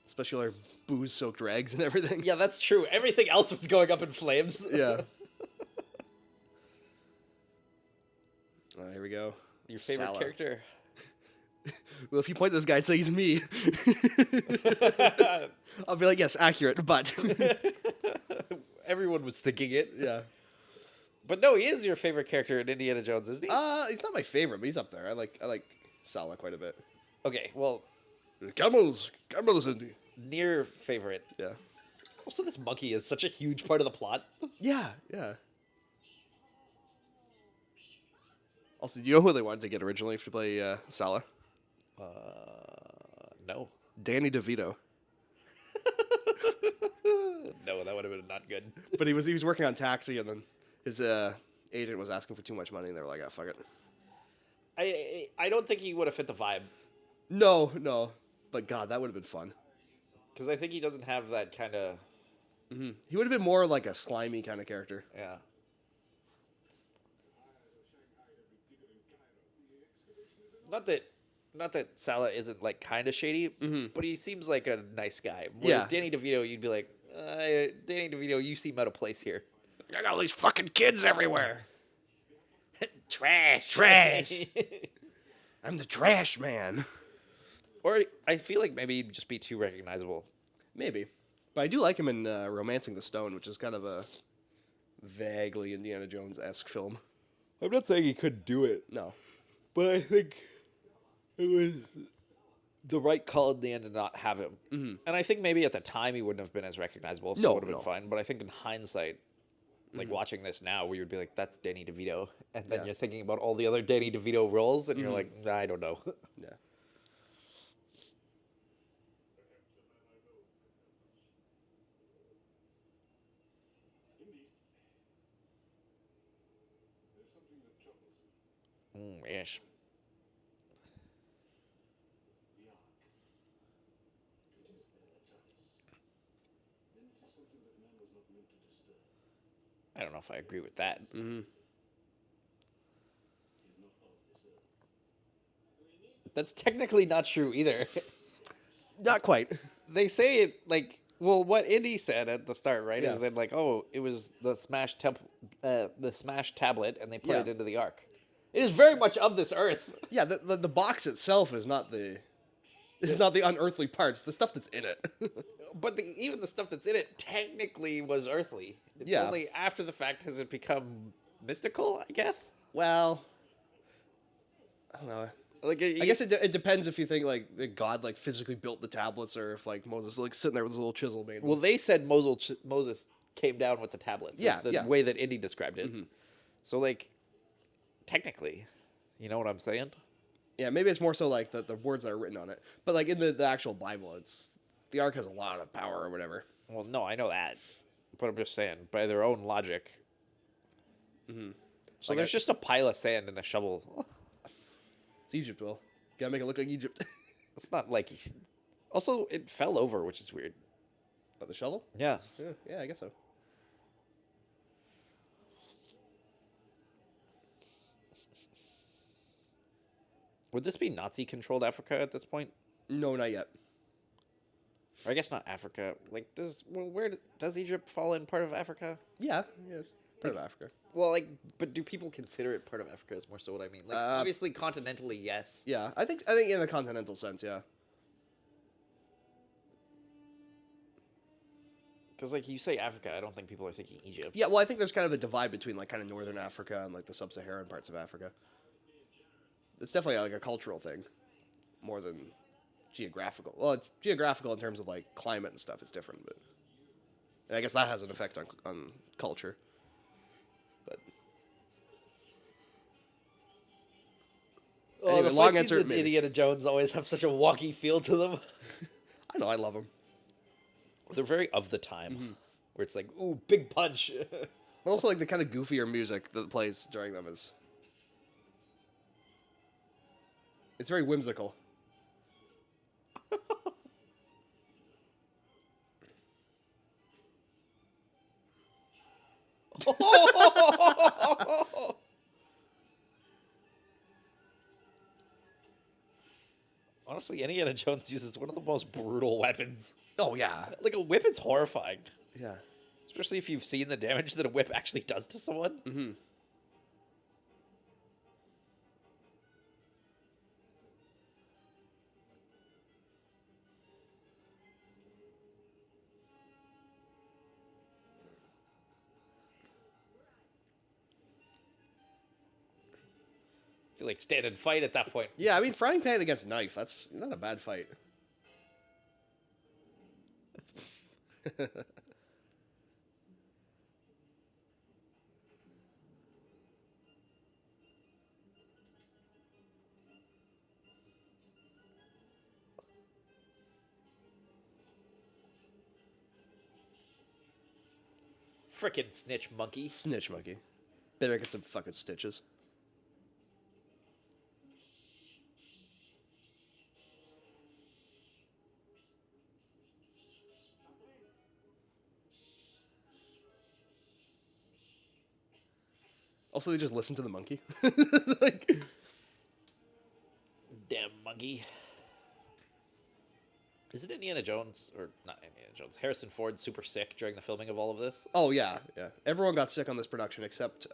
Especially our booze-soaked rags and everything. Yeah, that's true. Everything else was going up in flames. Yeah. Here we go. Your favorite Salah. character? Well, if you point to this guy and say he's me, I'll be like, yes, accurate, but... Everyone was thinking it. yeah. But no, he is your favorite character in Indiana Jones, isn't he? He's not my favorite, but he's up there. I like Salah quite a bit. Okay, well, Camels, Indy. near favorite. Yeah. Also, this monkey is such a huge part of the plot. Yeah. Also, do you know who they wanted to get originally to play Salah? No. Danny DeVito. No, that would have been not good. But he was working on Taxi, and then his agent was asking for too much money, and they were like, "Ah, fuck it." I don't think he would have fit the vibe No, but God, that would have been fun. because I think he doesn't have that kind of He would have been more like a slimy kind of character. yeah. Not that Salah isn't like kind of shady, but he seems like a nice guy. Whereas Yeah. Danny DeVito, you'd be like, Danny DeVito, you seem out of place here. I got all these fucking kids everywhere. Trash. I'm the trash man. Or I feel like maybe he'd just be too recognizable. Maybe, but I do like him in *Romancing the Stone*, which is kind of a vaguely Indiana Jones-esque film. I'm not saying he couldn't do it, No. but I think it was the right call in the end to not have him. Mm-hmm. And I think maybe at the time he wouldn't have been as recognizable, so No, it would have been no. fine. But I think in hindsight, like watching this now, we would be like, that's Danny DeVito. And then Yeah. you're thinking about all the other Danny DeVito roles, and you're like, nah, I don't know. Yeah. Yes. I don't know if I agree with that. That's technically not true either. Not quite. They say it like, well, what Indy said at the start, right? Yeah. Is that like, oh, it was the smash tablet, and they put it Yeah. into the ark. It is very much of this earth. Yeah, the box itself is not the not the unearthly parts. The stuff that's in it. But even the stuff that's in it technically was earthly. It's Yeah. only after the fact has it become mystical, I guess. Well, I don't know. Like, I guess it depends if you think like that God like physically built the tablets, or if like Moses like sitting there with his little chisel made. well, they said Moses came down with the tablets. Yeah, That's the yeah. way that Indy described it. So, like, technically, you know what I'm saying? Yeah, maybe it's more so like the words that are written on it. But like in the actual Bible, it's the ark has a lot of power or whatever. Well, no, I know that, but I'm just saying, by their own logic. So Like there's just a pile of sand and a shovel. It's Egypt, Will. Gotta make it look like Egypt. It's not like. Also, it fell over, which is weird. But the shovel? Yeah. Yeah, I guess so. Would this be Nazi-controlled Africa at this point? No, not yet. Or I guess not Africa. Like, does Egypt fall in part of Africa? Yeah, it's part of Africa. Well, like, but do people consider it part of Africa? Is more so what I mean. Like, obviously, continentally, yes. Yeah, I think in the continental sense, yeah. Because, like, you say Africa, I don't think people are thinking Egypt. Yeah, well, I think there's kind of a divide between like kind of northern Africa and like the sub-Saharan parts of Africa. It's definitely like a cultural thing, more than geographical. Well, it's geographical in terms of like climate and stuff. It's different, but and I guess that has an effect on culture. But anyway, the long fight answer. scenes in Maybe. Indiana Jones always have such a wonky feel to them. I know, I love them. They're very of the time, where it's like, ooh, big punch. And also like the kind of goofier music that plays during them is. It's very whimsical. Honestly, Indiana Jones uses one of the most brutal weapons. Oh yeah, Like, a whip is horrifying. yeah. Especially if you've seen the damage that a whip actually does to someone. Mm-hmm. I feel like stand and fight at that point. Yeah, I mean, frying pan against knife, that's not a bad fight. Frickin' snitch monkey. Snitch monkey. Better get some fucking stitches. Also, they just listen to the monkey. Like, Damn monkey. Is it Indiana Jones, or not Indiana Jones, Harrison Ford super sick during the filming of all of this? oh yeah, yeah. Everyone got sick on this production except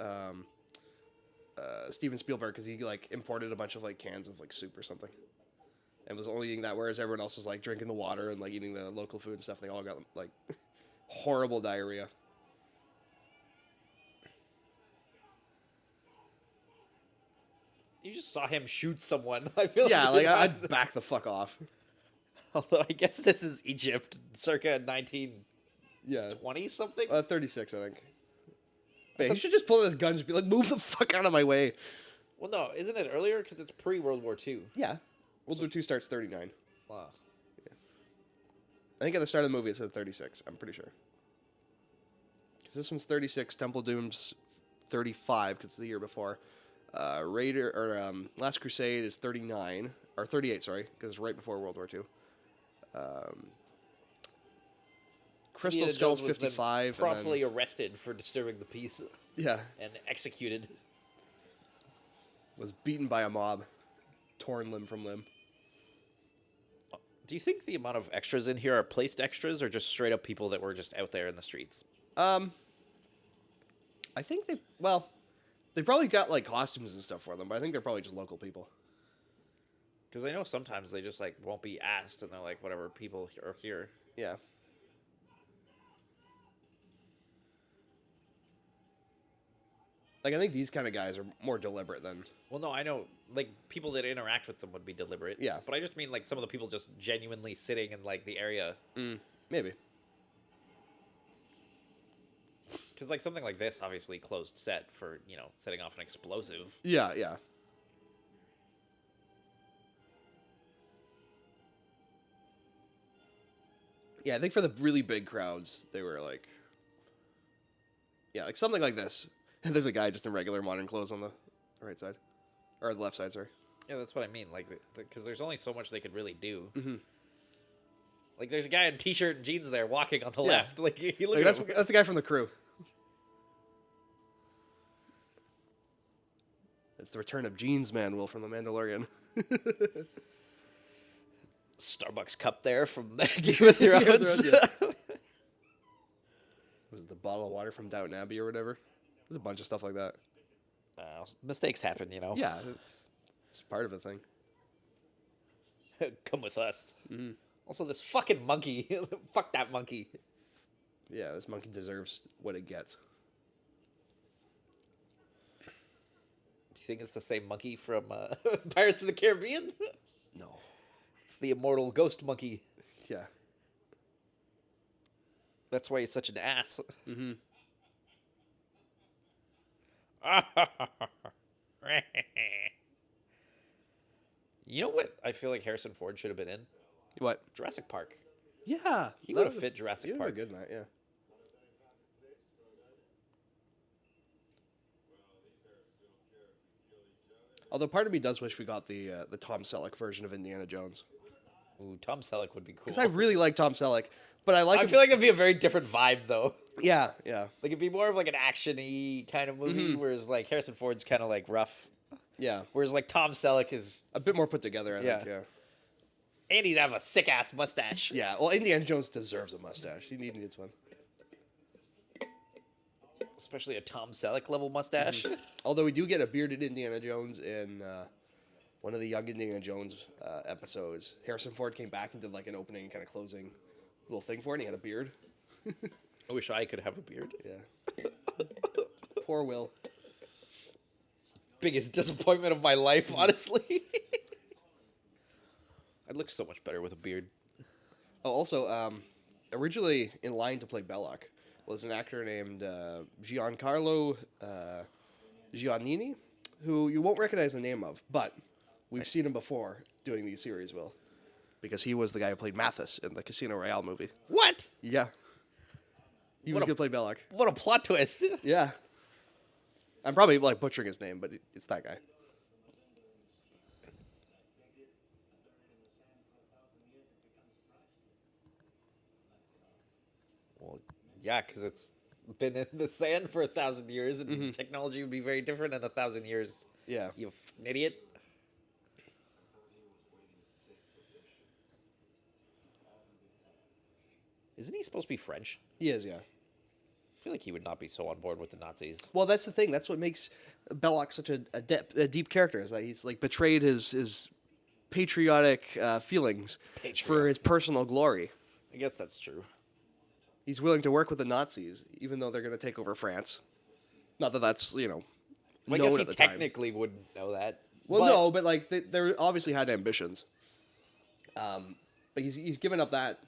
Steven Spielberg because he like imported a bunch of like cans of like soup or something, and was only eating that. Whereas everyone else was like drinking the water and like eating the local food and stuff. They all got like horrible diarrhea. You just saw him shoot someone. I feel Yeah, like like I'd back the fuck off. Although I guess this is Egypt, circa 1920 Yeah, something. 36, I think. Man, he should just pull out his gun and just be like, "Move the fuck out of my way." Well, no, isn't it earlier? Because it's pre-World War II. Yeah, World War II starts 39. Wow. I think at the start of the movie it said 36. I'm pretty sure. Because this one's 36. Temple Doom's 35 because it's the year before. Last Crusade is 39 or 38. Sorry, because it's right before World War II. Crystal Indiana Skull's Jones was then 55. promptly arrested for disturbing the peace Yeah, and executed. was beaten by a mob, torn limb from limb. Do you think the amount of extras in here are placed extras or just straight up people that were just out there in the streets? I think they probably got like costumes and stuff for them, but I think they're probably just local people. Because I know sometimes they just like won't be asked and they're like, whatever, people are here. Yeah. Like, I think these kind of guys are more deliberate than... Well, no, I know, like, people that interact with them would be deliberate. Yeah. But I just mean, like, some of the people just genuinely sitting in, like, the area. Maybe. Because, like, something like this, obviously closed set for, you know, setting off an explosive. Yeah, yeah. Yeah, I think for the really big crowds, they were like... Yeah, like something like this. And there's a guy just in regular modern clothes on the right side. Or the left side, sorry. Yeah, that's what I mean. Like, because there's only so much they could really do. Mm-hmm. Like, there's a guy in t-shirt and jeans there walking on the Yeah. left. Like, you look Like, at that's him. the guy from the crew. It's the return of Jeans Manuel from The Mandalorian. Starbucks cup there from Game of Thrones. Game of Thrones, yeah. Was it the bottle of water from Downton Abbey or whatever? There's a bunch of stuff like that. Mistakes happen, you know. Yeah, it's part of a thing. Come with us. Mm-hmm. Also, this fucking monkey. Fuck that monkey. Yeah, this monkey deserves what it gets. Do you think it's the same monkey from Pirates of the Caribbean? No. It's the immortal ghost monkey. Yeah. That's why he's such an ass. Mm-hmm. You know what I feel like Harrison Ford should have been in? What? Jurassic Park. Yeah. He would have fit Jurassic He Park. would have been good in that, yeah. Although part of me does wish we got the Tom Selleck version of Indiana Jones. Ooh, Tom Selleck would be cool. Because I really like Tom Selleck, but I like... I feel like it'd be a very different vibe, though. Yeah, yeah. Like, it'd be more of like an action-y kind of movie, whereas like Harrison Ford's kind of like rough. Yeah. Whereas like Tom Selleck is... A bit more put together, I think, Yeah. yeah. And he'd have a sick-ass mustache. Yeah, well, Indiana Jones deserves a mustache. He needs one. Especially a Tom Selleck level mustache. Although we do get a bearded Indiana Jones in one of the Young Indiana Jones episodes. Harrison Ford came back and did like an opening and kind of closing little thing for it, and he had a beard. I wish I could have a beard. Yeah. Poor Will. Biggest disappointment of my life, honestly. I'd look so much better with a beard. Oh, also, originally in line to play Belloc was an actor named Giancarlo Giannini, who you won't recognize the name of, but we've seen him before doing these series, Will. Because he was the guy who played Mathis in the Casino Royale movie. What? Yeah. He was going to play Belloc. What a plot twist. Yeah. I'm probably like butchering his name, but it's that guy. Well, yeah, because it's been in the sand for 1,000 years, and technology would be very different in 1,000 years. Yeah. You idiot. Isn't he supposed to be French? He is, yeah. I feel like he would not be so on board with the Nazis. Well, that's the thing. That's what makes Belloc such a deep character, is that he's like betrayed his patriotic feelings for his personal glory. I guess that's true. He's willing to work with the Nazis, even though they're going to take over France. Not that that's, Well, I known guess he at the time. technically wouldn't know that. Well, no, but like they obviously had ambitions. But he's given up that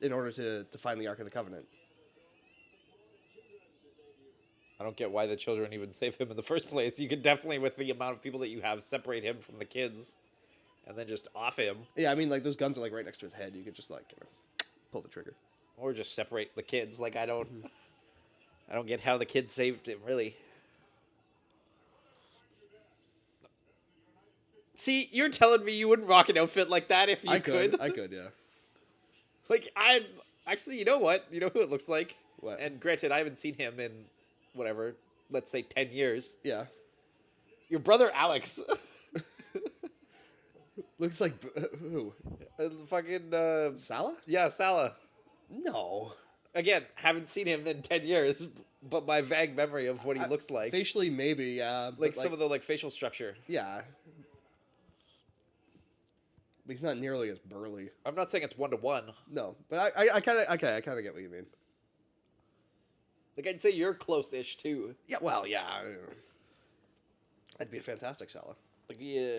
in order to find the Ark of the Covenant. I don't get why the children even save him in the first place. You could definitely, with the amount of people that you have, separate him from the kids, and then just off him, Yeah, I mean, like those guns are like right next to his head. You could just like pull the trigger. or just separate the kids. Like I don't get how the kids saved him. Really. See, you're telling me you wouldn't rock an outfit like that if you could. I could, yeah. Like I'm actually, you know what? You know who it looks like? What? And granted, I haven't seen him in whatever, let's say 10 years. Yeah. Your brother Alex. Looks like who? Fucking Salah? Yeah, Salah. No. Again, haven't seen him in 10 years, but my vague memory of what he looks like. Facially, maybe, yeah. Like some of the like facial structure. Yeah. But he's not nearly as burly. I'm not saying it's 1-to-1. No, but I kind of get what you mean. Like I'd say you're close-ish too. Yeah, well, yeah. I'd be a fantastic Salah. Like yeah.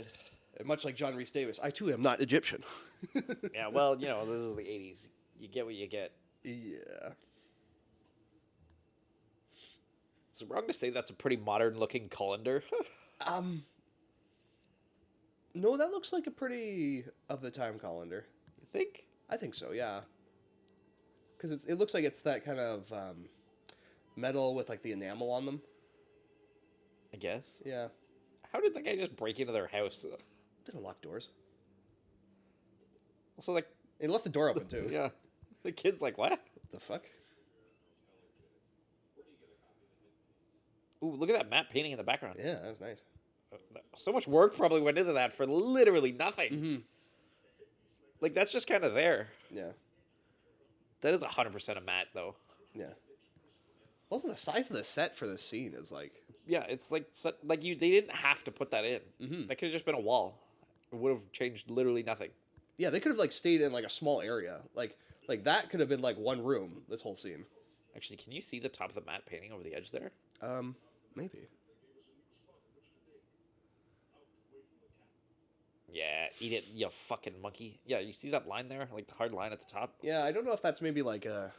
Much like John Rhys Davis, I too am not Egyptian. Yeah, well, you know, this is the 80s. You get what you get. Yeah. Is it wrong to say that's a pretty modern-looking colander? No, that looks like a pretty of the time colander. You think? I think so, yeah. Because it looks like it's that kind of metal with like the enamel on them. I guess. Yeah. How did that guy just break into their house? Didn't lock doors. Also, like, He left the door open too. yeah. The kid's like, what? What the fuck? Ooh, look at that matte painting in the background. Yeah, that was nice. So much work probably went into that for literally nothing. Mm-hmm. Like, that's just kind of there. Yeah. That is 100% a matte, though. Yeah. Also, the size of the set for this scene is like. Yeah, it's like they didn't have to put that in. Mhm. That could have just been a wall. It would have changed literally nothing. Yeah, they could have like stayed in like a small area. Like that could have been like one room. This whole scene. Actually, can you see the top of the matte painting over the edge there? Maybe. Yeah, eat it, you fucking monkey. Yeah, you see that line there? Like the hard line at the top? Yeah, I don't know if that's maybe like a.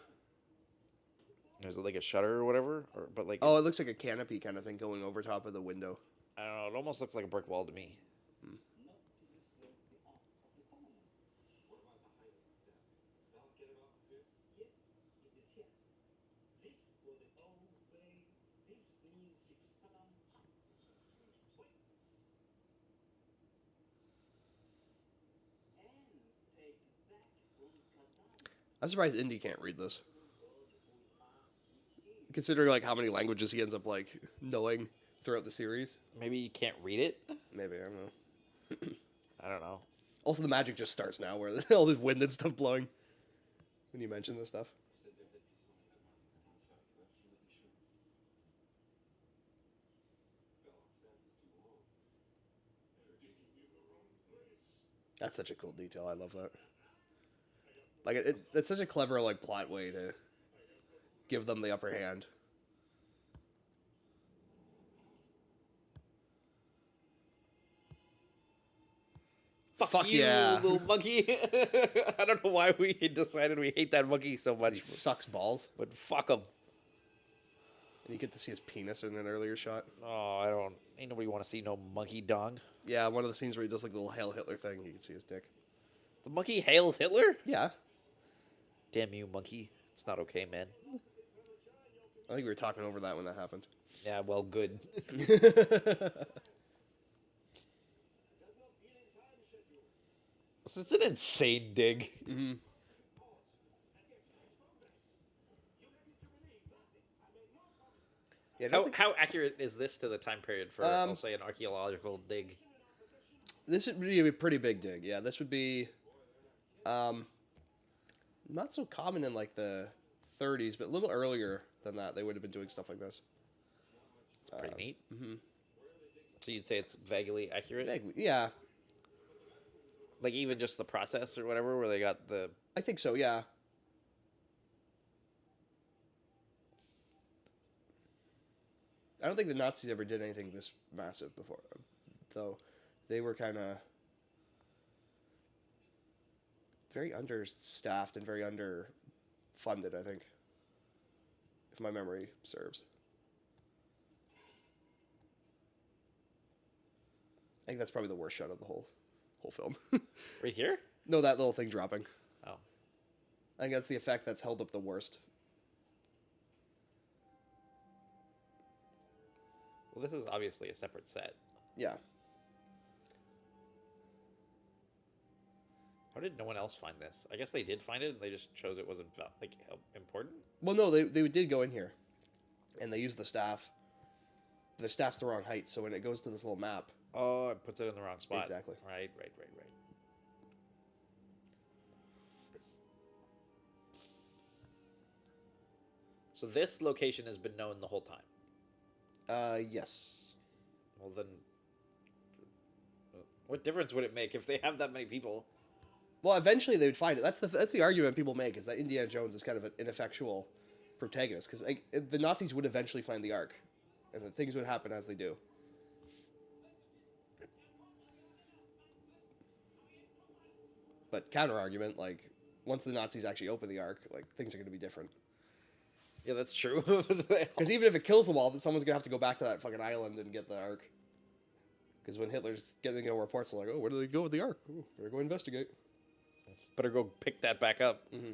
Is it like a shutter or whatever? But like, Oh, it looks like a canopy kind of thing going over top of the window. I don't know. It almost looks like a brick wall to me. I'm surprised Indy can't read this. Considering like how many languages he ends up like knowing throughout the series. Maybe you can't read it? Maybe, I don't know. I don't know. Also, the magic just starts now, where all this wind and stuff blowing. When you mention this stuff. That's such a cool detail. I love that. Like it's such a clever like plot way to give them the upper hand. Fuck you, yeah. little monkey. I don't know why we decided we hate that monkey so much. He sucks balls. But fuck him. And you get to see his penis in an earlier shot. Oh, ain't nobody want to see no monkey dong. Yeah, one of the scenes where he does like the little Hail Hitler thing, you can see his dick. The monkey hails Hitler? Yeah. Damn you, monkey. It's not okay, man. I think we were talking over that when that happened. Yeah, well, good. This is an insane dig. Yeah, I don't How think how accurate is this to the time period for, I'll say, an archaeological dig? this would be a pretty big dig. Yeah, this would be um, not so common in like the 30s, but a little earlier than that. They would have been doing stuff like this. It's pretty neat. Mm-hmm. So you'd say it's vaguely accurate? Vaguely, yeah, Like even just the process or whatever, where they got the... I think so. Yeah. I don't think the Nazis ever did anything this massive before, though. They were kind of very understaffed and very underfunded, I think, if my memory serves. I think that's probably the worst shot of the whole film. Right here? No, that little thing dropping. Oh. I think that's the effect that's held up the worst. Well, this is obviously a separate set. Yeah. How did no one else find this? I guess they did find it, and they just chose it wasn't like important. Well, no, they did go in here, and they used the staff. The staff's the wrong height, so when it goes to this little map, Oh, it puts it in the wrong spot. Exactly. Right. So this location has been known the whole time. Yes. Well, then, what difference would it make if they have that many people? Well, eventually they would find it. That's the argument people make, is that Indiana Jones is kind of an ineffectual protagonist, because the Nazis would eventually find the Ark, and the things would happen as they do. But counter argument, like, once the Nazis actually open the Ark, like, things are going to be different. Yeah, that's true. Because even if it kills them all, then someone's going to have to go back to that fucking island and get the Ark. Because when Hitler's getting reports, they're like, oh, where do they go with the Ark? Ooh, better go investigate. Better go pick that back up. Mm-hmm.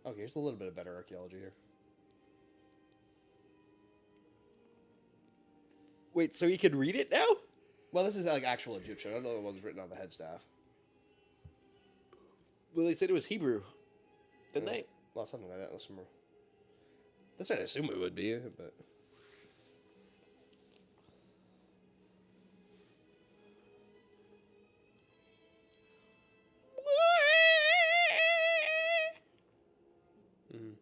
Okay, here's a little bit of better archaeology here. Wait, so he could read it now? Well, this is like actual Egyptian. I don't know what was written on the head staff. Well, they said it was Hebrew, didn't they? Well, something like that. That's what I assume it would be, but... Mm-hmm.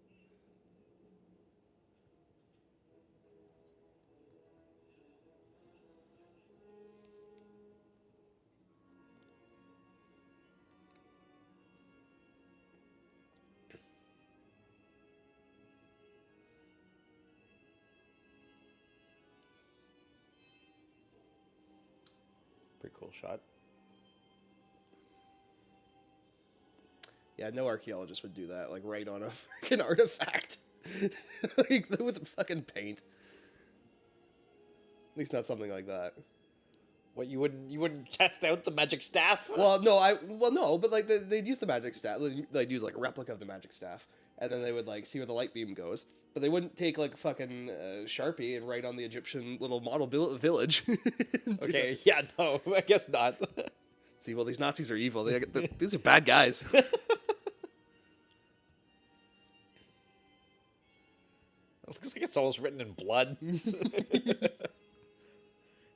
Pretty cool shot. Yeah, no archaeologist would do that. Like, right on a fucking artifact. Like, with fucking paint. At least not something like that. What, you wouldn't test out the magic staff? Well, no, but like they'd use the magic staff. They'd use like a replica of the magic staff, and then they would like see where the light beam goes. But they wouldn't take like fucking Sharpie and write on the Egyptian little model village. Okay, yeah, no, I guess not. See, well, these Nazis are evil. These are bad guys. It looks like it's almost written in blood.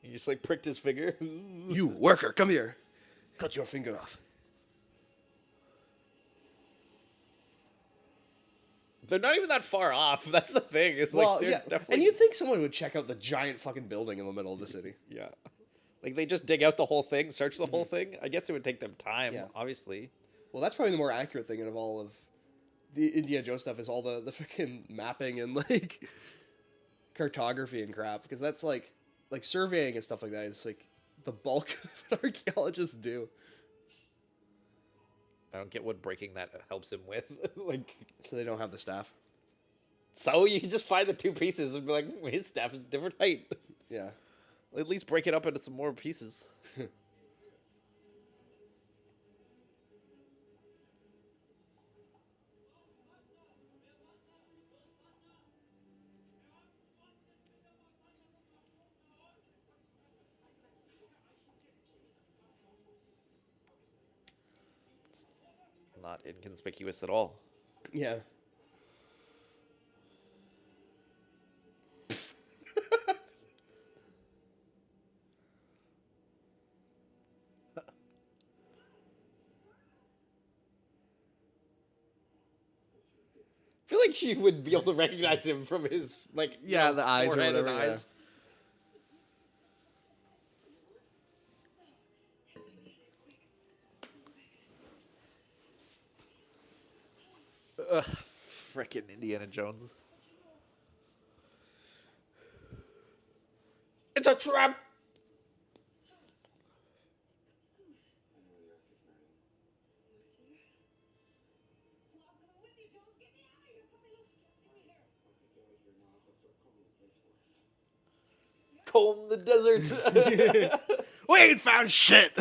He just like pricked his finger. You worker, come here. Cut your finger off. They're not even that far off. That's the thing. It's Well, like they're yeah, definitely. and you'd think someone would check out the giant fucking building in the middle of the city. Yeah. Like they just dig out the whole thing, search the whole thing. I guess it would take them time, Yeah. obviously. Well, that's probably the more accurate thing of all of the Indiana Jones stuff, is all the freaking mapping and like cartography and crap, because that's like surveying and stuff like that is like the bulk of what archaeologists do. I don't get what breaking that helps him with. Like, So they don't have the staff. so you can just find the two pieces and be like, his staff is a different height. Yeah. At least break it up into some more pieces. not inconspicuous at all. Yeah. I feel like she would be able to recognize him from his like The eyes or forehead and whatever. Yeah. eyes. Ugh, frickin' Indiana Jones. It's a trap. Comb the desert. We ain't found shit.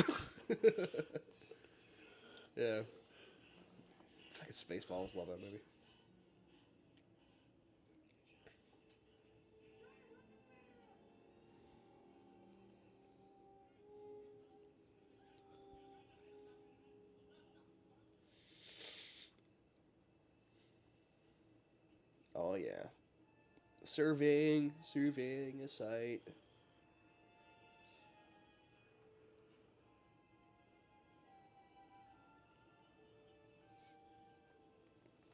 Yeah. Fucking Spaceballs, love that movie. Oh yeah. Surveying a site.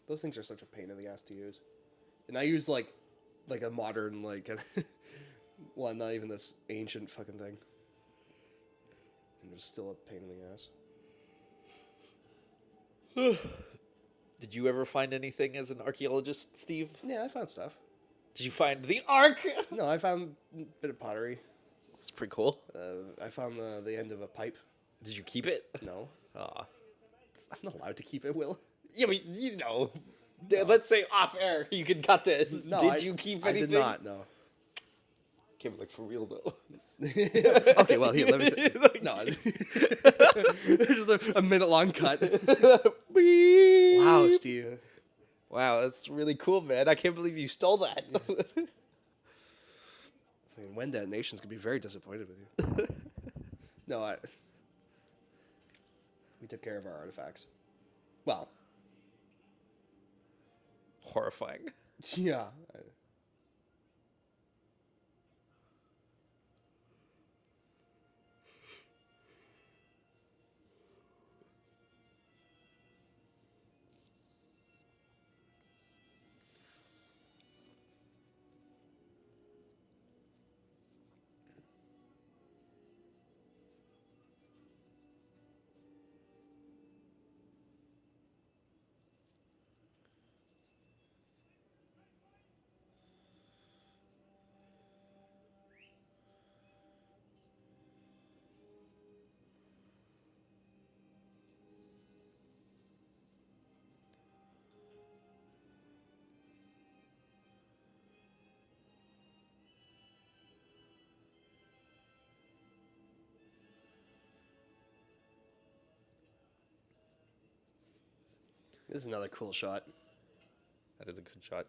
Those things are such a pain in the ass to use. And I use like a modern like one, not even this ancient fucking thing. And it's still a pain in the ass. Did you ever find anything as an archaeologist, Steve? Yeah, I found stuff. Did you find the Ark? No, I found a bit of pottery. It's pretty cool. I found the end of a pipe. Did you keep it? No. Aw. I'm not allowed to keep it, Will. Yeah, but you know. Let's say off air, you can cut this. No, did you keep anything? I did not, no. Okay, but like for real though. Okay, well, here, let me say. No. It's just a minute-long cut. Wow, Steve. Wow, that's really cool, man. I can't believe you stole that. I mean, Wendat Nations could be very disappointed with you. No, we took care of our artifacts. Well, Horrifying. yeah. This is another cool shot. That is a good shot.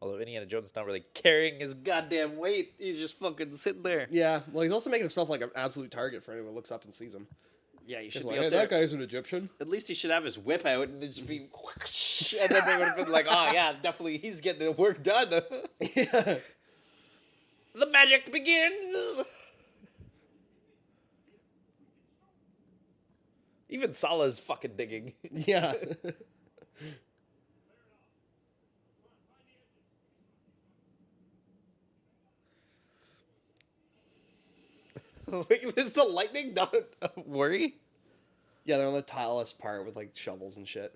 Although Indiana Jones is not really carrying his goddamn weight. He's just fucking sitting there. Yeah, well, he's also making himself like an absolute target for anyone who looks up and sees him. Yeah, you should He's be like, up hey, there. that guy's an Egyptian. At least he should have his whip out and just be and then they would have been like, oh yeah, definitely he's getting the work done. Yeah. The magic begins. Even Salah's fucking digging. Yeah. Like, is the lightning not a worry? Yeah, they're on the tileless part with like shovels and shit.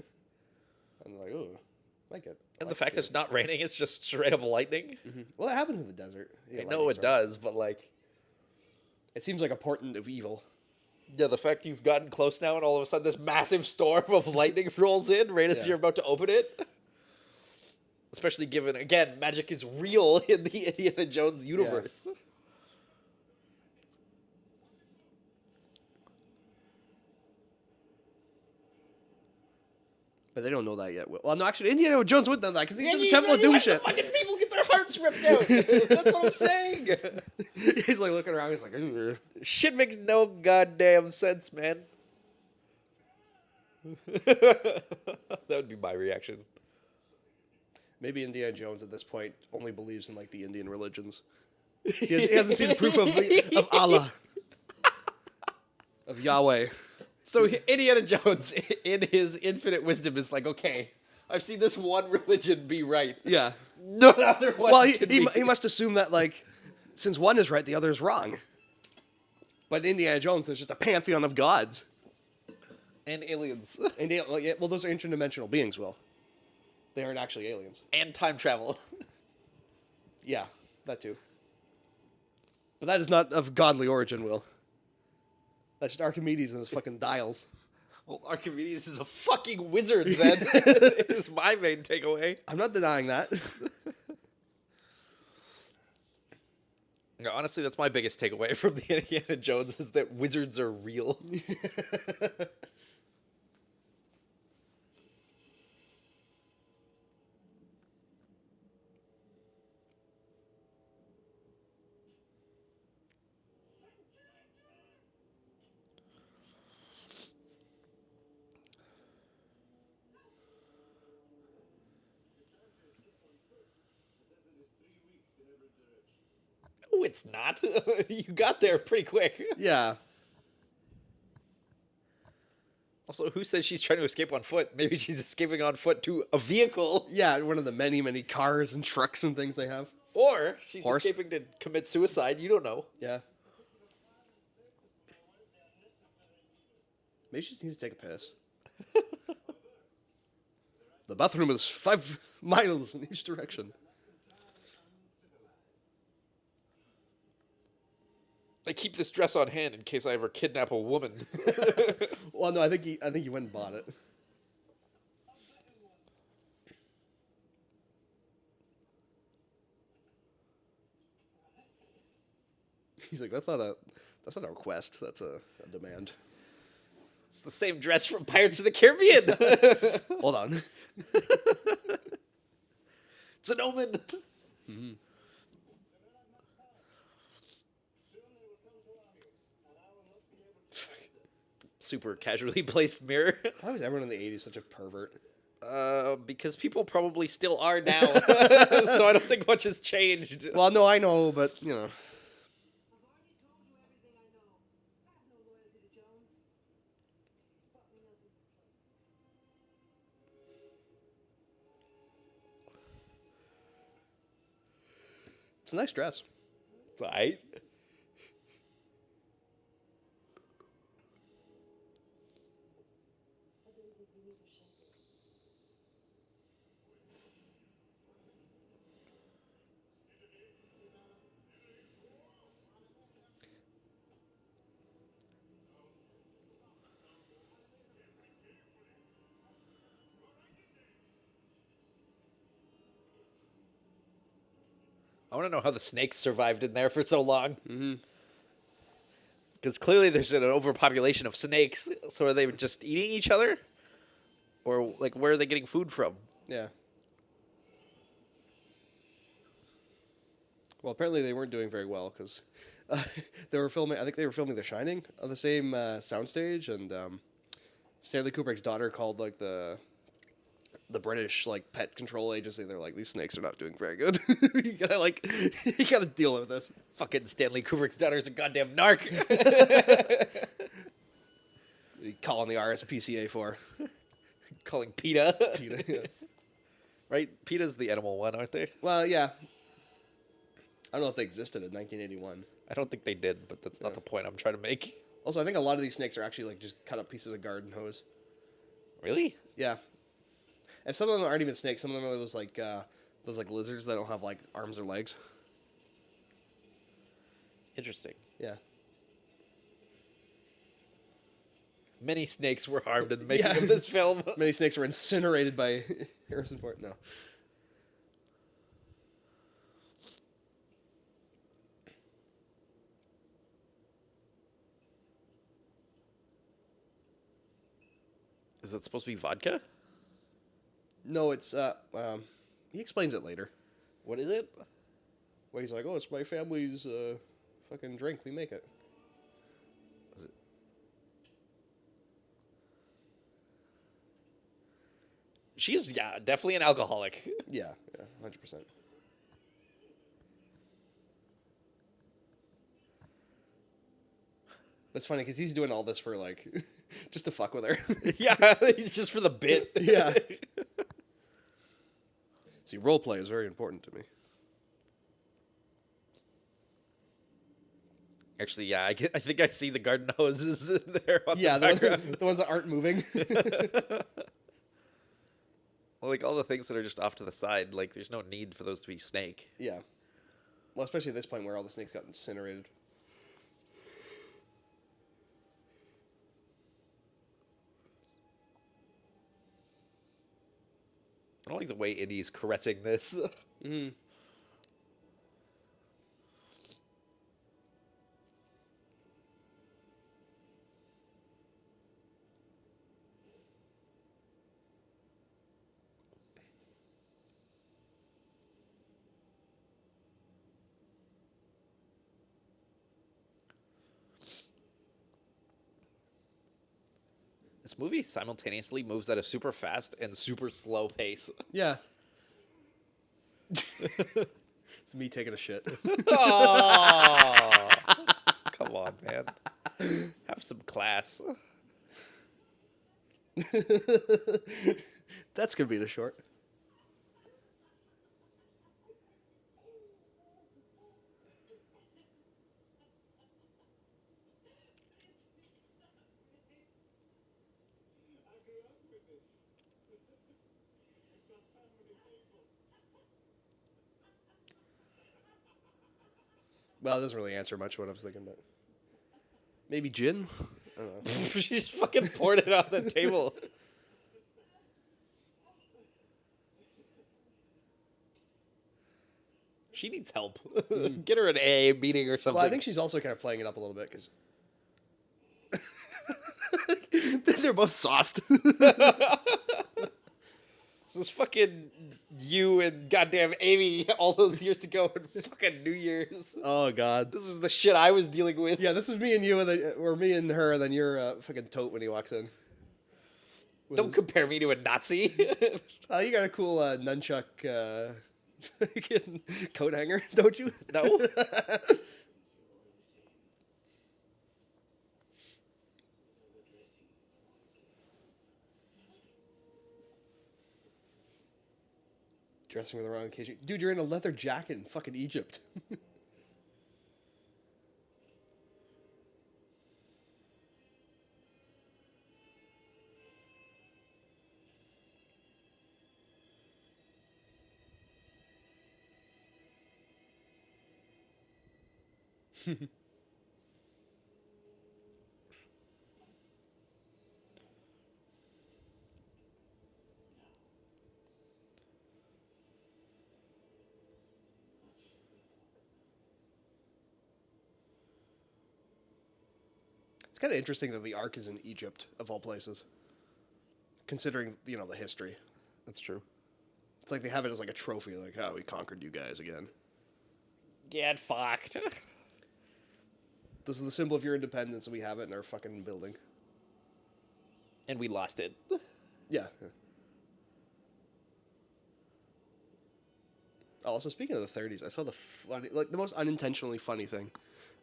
I'm like, ooh, I like it. And the fact it's not raining, it's just straight up lightning. Mm-hmm. Well, it happens in the desert. I know it does, but like, it seems like a portent of evil. yeah, the fact you've gotten close now and all of a sudden this massive storm of lightning rolls in right as Yeah. you're about to open it. Especially given, again, magic is real in the Indiana Jones universe. But they don't know that yet. Well, no, actually, Indiana Jones would know that because he's in the Temple of Doom shit. Fucking people get their hearts ripped out. That's what I'm saying. He's like looking around. He's like, ooh. Shit makes no goddamn sense, man. That would be my reaction. Maybe Indiana Jones at this point only believes in like the Indian religions. He hasn't seen the proof of Allah, of Yahweh. So Indiana Jones, in his infinite wisdom, is like, okay, I've seen this one religion be right. Yeah. None other one. Well, can be. he must assume that like, since one is right, the other is wrong. But in Indiana Jones, there's just a pantheon of gods. And aliens. And well, those are interdimensional beings. Will they aren't actually aliens? And time travel. Yeah, that too. But that is not of godly origin, Will. That's just Archimedes and his fucking dials. Well, Archimedes is a fucking wizard, then. Is my main takeaway. I'm not denying that. No, honestly, that's my biggest takeaway from the Indiana Jones is that wizards are real. No, it's not. You got there pretty quick. Yeah. Also, who says she's trying to escape on foot? Maybe she's escaping on foot to a vehicle. Yeah, one of the many, many cars and trucks and things they have. Or she's Horse. escaping to commit suicide. You don't know. Yeah. Maybe she needs to take a piss. The bathroom is 5 miles in each direction. I keep this dress on hand in case I ever kidnap a woman. Well, no, I think he went and bought it. He's like, that's not a request. That's a demand. It's the same dress from Pirates of the Caribbean. Hold on. It's an omen. Mm-hmm. Super casually placed mirror. Why was everyone in the 80s such a pervert? Because people probably still are now. So I don't think much has changed. Well, no, I know, but, you know. It's a nice dress. It's alright. I want to know how the snakes survived in there for so long. Mm-hmm. Because clearly there's an overpopulation of snakes. So are they just eating each other? Or, like, where are they getting food from? Yeah. Well, apparently they weren't doing very well because they were filming. I think they were filming The Shining on the same soundstage, and Stanley Kubrick's daughter called like the British like pet control agency. They're like, these snakes are not doing very good. you gotta deal with this. Fucking Stanley Kubrick's daughter's a goddamn narc. What are you calling the RSPCA for? Calling PETA. PETA, yeah. Right? PETA's the animal one, aren't they? Well, yeah. I don't know if they existed in 1981. I don't think they did, but that's not the point I'm trying to make. Also, I think a lot of these snakes are actually like just cut up pieces of garden hose. Really? Yeah. And some of them aren't even snakes. Some of them are those like lizards that don't have like arms or legs. Interesting. Yeah. Many snakes were harmed in the making of this film. Many snakes were incinerated by Harrison Ford. No. Is that supposed to be vodka? No, it's he explains it later. What is it? Where he's like, "Oh, it's my family's fucking drink. We make it." Is it? She's definitely an alcoholic. Yeah, 100%. That's funny because he's doing all this for like just to fuck with her. Yeah, it's just for the bit. Yeah. See, role play is very important to me. Actually, yeah, I think I see the garden hoses there on Yeah, the background. the ones that aren't moving. Well, like all the things that are just off to the side, like there's no need for those to be snake. Yeah. Well, especially at this point where all the snakes got incinerated. I don't like the way Indy's caressing this. Mm. This movie simultaneously moves at a super fast and super slow pace. Yeah. It's me taking a shit. Oh, come on, man. Have some class. That's gonna be the short. Well, it doesn't really answer much what I was thinking, but maybe gin. I don't know. She's fucking poured it on the table. She needs help. Get her an AA meeting or something. Well, I think she's also kind of playing it up a little bit because they're both sauced. This is fucking you and goddamn Amy all those years ago in fucking New Year's. Oh God. This is the shit I was dealing with. Yeah, this is me and you, or me and her, and then you're fucking tote when he walks in. Don't compare me to a Nazi. Oh, you got a cool nunchuck fucking coat hanger, don't you? No. Dressing for the wrong occasion. Dude, you're in a leather jacket in fucking Egypt. It's kind of interesting that the Ark is in Egypt, of all places. Considering, the history. That's true. It's like they have it as like a trophy, like, oh, we conquered you guys again. Get fucked. This is the symbol of your independence, and we have it in our fucking building. And we lost it. Yeah. Oh, also, speaking of the 30s, I saw the most unintentionally funny thing.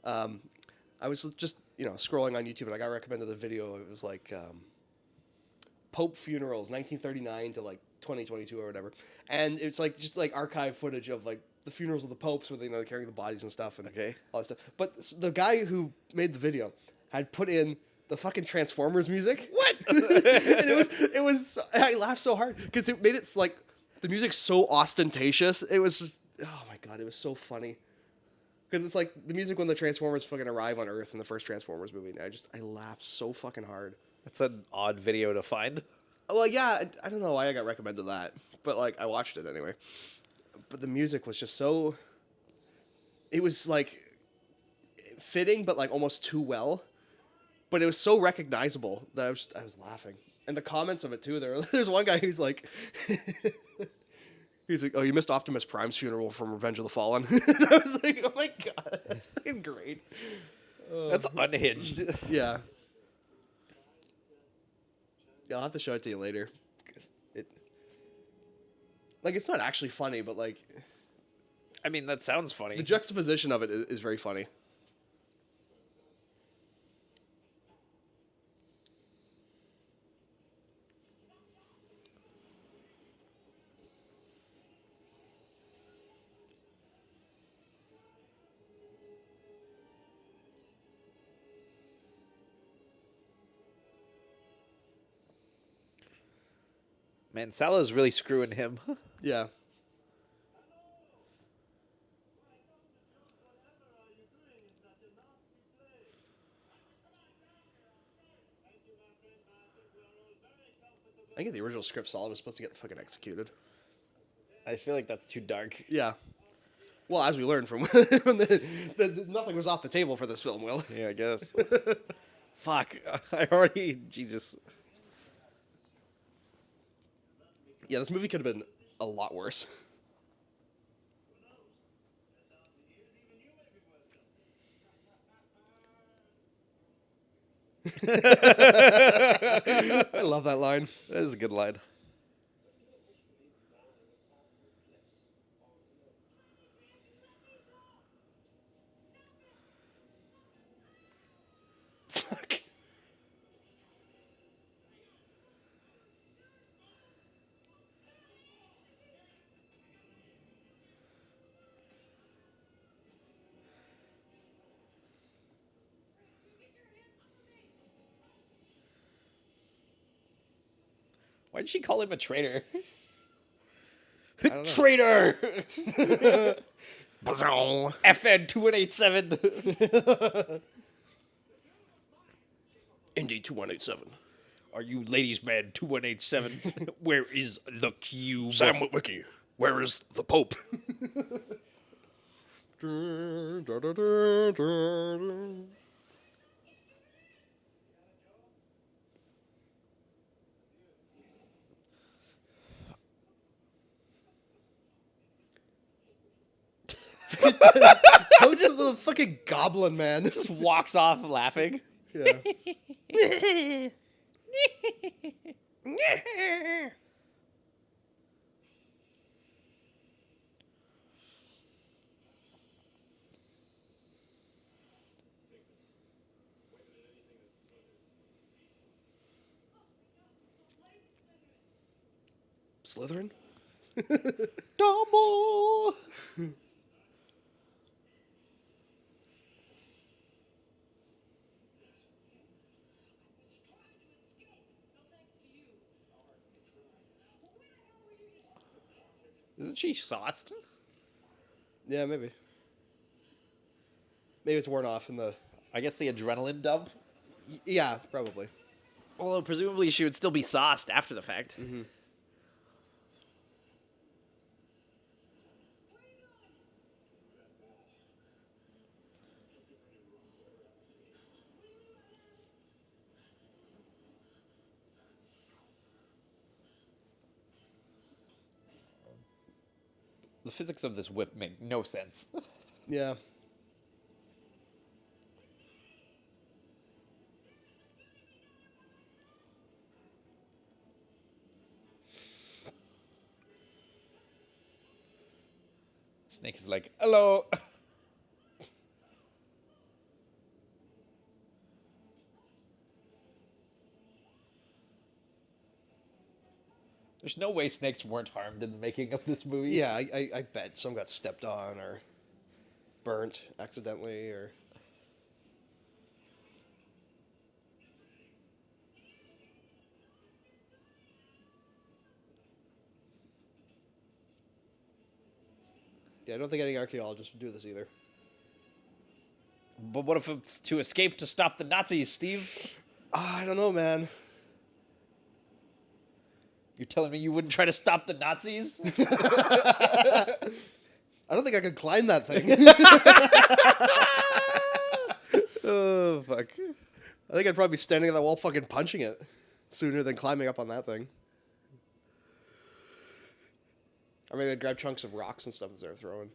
I was just, scrolling on YouTube, and I got recommended a video. It was like Pope funerals, 1939 to like 2022 or whatever. And it's like just like archive footage of like the funerals of the popes where they carrying the bodies and stuff and all that stuff. But the guy who made the video had put in the fucking Transformers music. What? And it was I laughed so hard because it made it like the music's so ostentatious. It was just, oh my God, it was so funny. Because it's like the music when the Transformers fucking arrive on Earth in the first Transformers movie. And I laughed so fucking hard. That's an odd video to find. Well, yeah, I don't know why I got recommended that, but like I watched it anyway. But the music was just so. It was like fitting, but like almost too well. But it was so recognizable that I was laughing, and the comments of it too. There's one guy who's like. He's like, oh, you missed Optimus Prime's funeral from Revenge of the Fallen. And I was like, oh my God, that's fucking great. That's unhinged. Yeah. Yeah, I'll have to show it to you later. Like, it's not actually funny, but like I mean, that sounds funny. the juxtaposition of it is very funny. Man, Salah's really screwing him. Yeah. I think in the original script, Salah was supposed to get fucking executed. I feel like that's too dark. Yeah. Well, as we learned from when nothing was off the table for this film, Will. Yeah, I guess. Fuck. I already... Jesus. Yeah, this movie could have been a lot worse. I love that line. That is a good line. Fuck. Why did she call him a traitor? I don't know. Traitor! Bazzow. FN 2187. Indy 2187. Are you ladies man 2187? Where is the cube? Sam Witwicky, where is the Pope? How's the fucking goblin man? Just walks off laughing. Yeah. Slytherin? Double! Isn't she sauced? Yeah, maybe. Maybe it's worn off in the... I guess the adrenaline dump. Yeah, probably. Although presumably she would still be sauced after the fact. Mm-hmm. The physics of this whip make no sense. Yeah. Snake is like, hello. There's no way snakes weren't harmed in the making of this movie. Yeah, I bet some got stepped on or burnt accidentally or... Yeah, I don't think any archaeologist would do this either. But what if it's to escape to stop the Nazis, Steve? I don't know, man. You're telling me you wouldn't try to stop the Nazis? I don't think I could climb that thing. Oh, fuck. I think I'd probably be standing on that wall fucking punching it sooner than climbing up on that thing. Or maybe I'd grab chunks of rocks and stuff that they're throwing.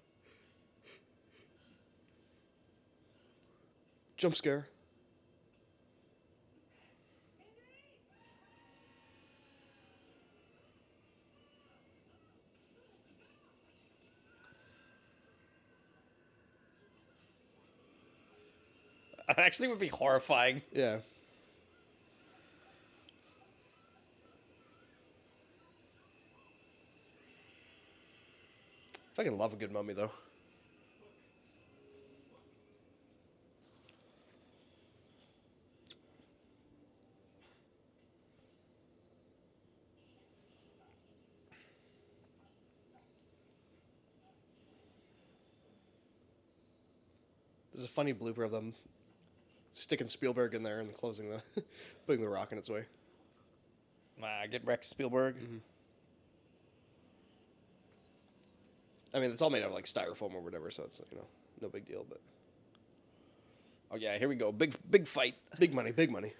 Jump scare. That actually would be horrifying. Yeah. Fucking love a good mummy, though. There's a funny blooper of them sticking Spielberg in there and closing the, putting the rock in its way. Get wrecked, Spielberg. I mean, it's all made out of like styrofoam or whatever, so it's no big deal. But Oh yeah, here we go. Big fight. big money, big money.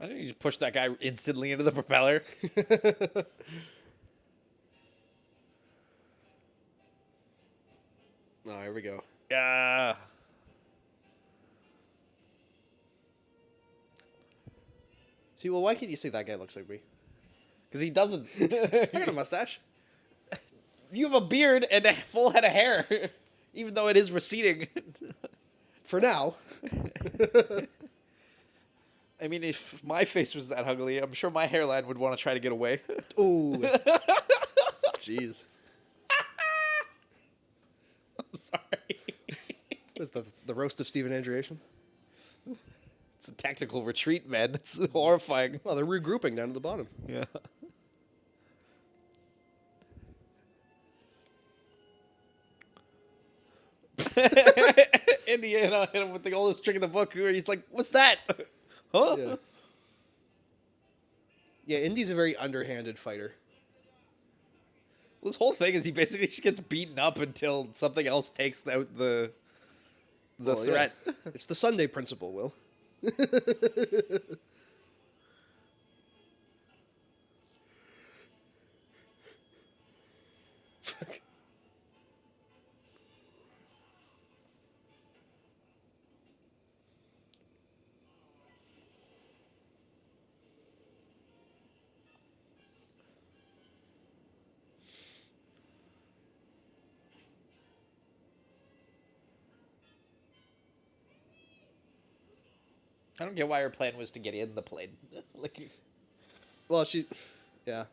Why didn't you just push that guy instantly into the propeller? Oh, here we go. Yeah. See, well, why can't you say that guy looks like me? Because he doesn't. I got a mustache. You have a beard and a full head of hair, even though it is receding. For now. I mean, if my face was that ugly, I'm sure my hairline would want to try to get away. Ooh. Jeez. I'm sorry. What is the roast of Stephen Andreation? It's a tactical retreat, man. It's horrifying. Well, they're regrouping down to the bottom. Yeah. Indiana hit him with the oldest trick in the book where he's like, what's that? Huh? Yeah. Yeah, Indy's a very underhanded fighter. This whole thing is he basically just gets beaten up until something else takes out the Well, threat. yeah. It's the Sunday principle, Will. Fuck. I don't get why her plan was to get in the plane. Like, Well, yeah.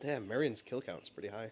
Damn, Marion's kill count's pretty high.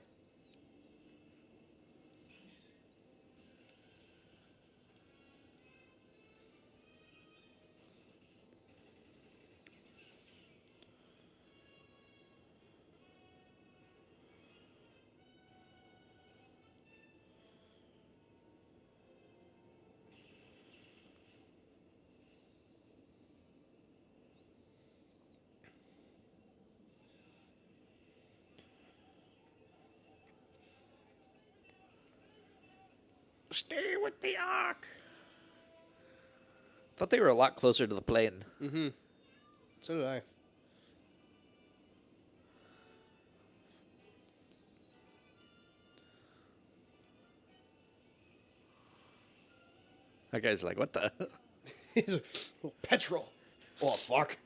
stay with the Ark. Thought they were a lot closer to the plane. Mm-hmm. So did I. That guy's like, what the? He's petrol. Oh, fuck.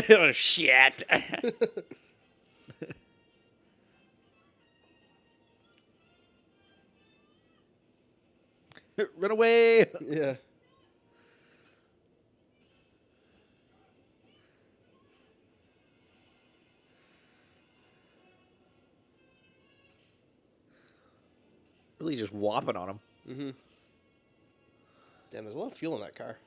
Oh, shit. Run away. Yeah. Really just whopping on him. Mm-hmm. Damn, there's a lot of fuel in that car.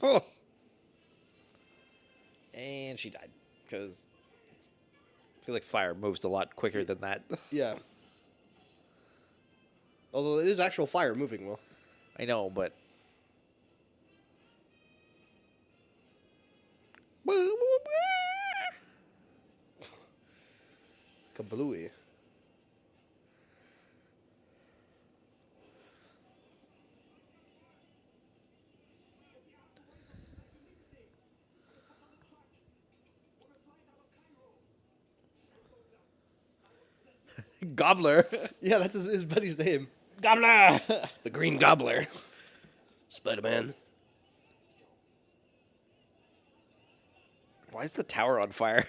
Oh. And she died. Because I feel like fire moves a lot quicker than that. Yeah. Although it is actual fire moving, Will. I know, but... Kablooey. Gobbler. Yeah, that's his buddy's name. Gobbler. The Green Gobbler. Spider-Man. Why is the tower on fire?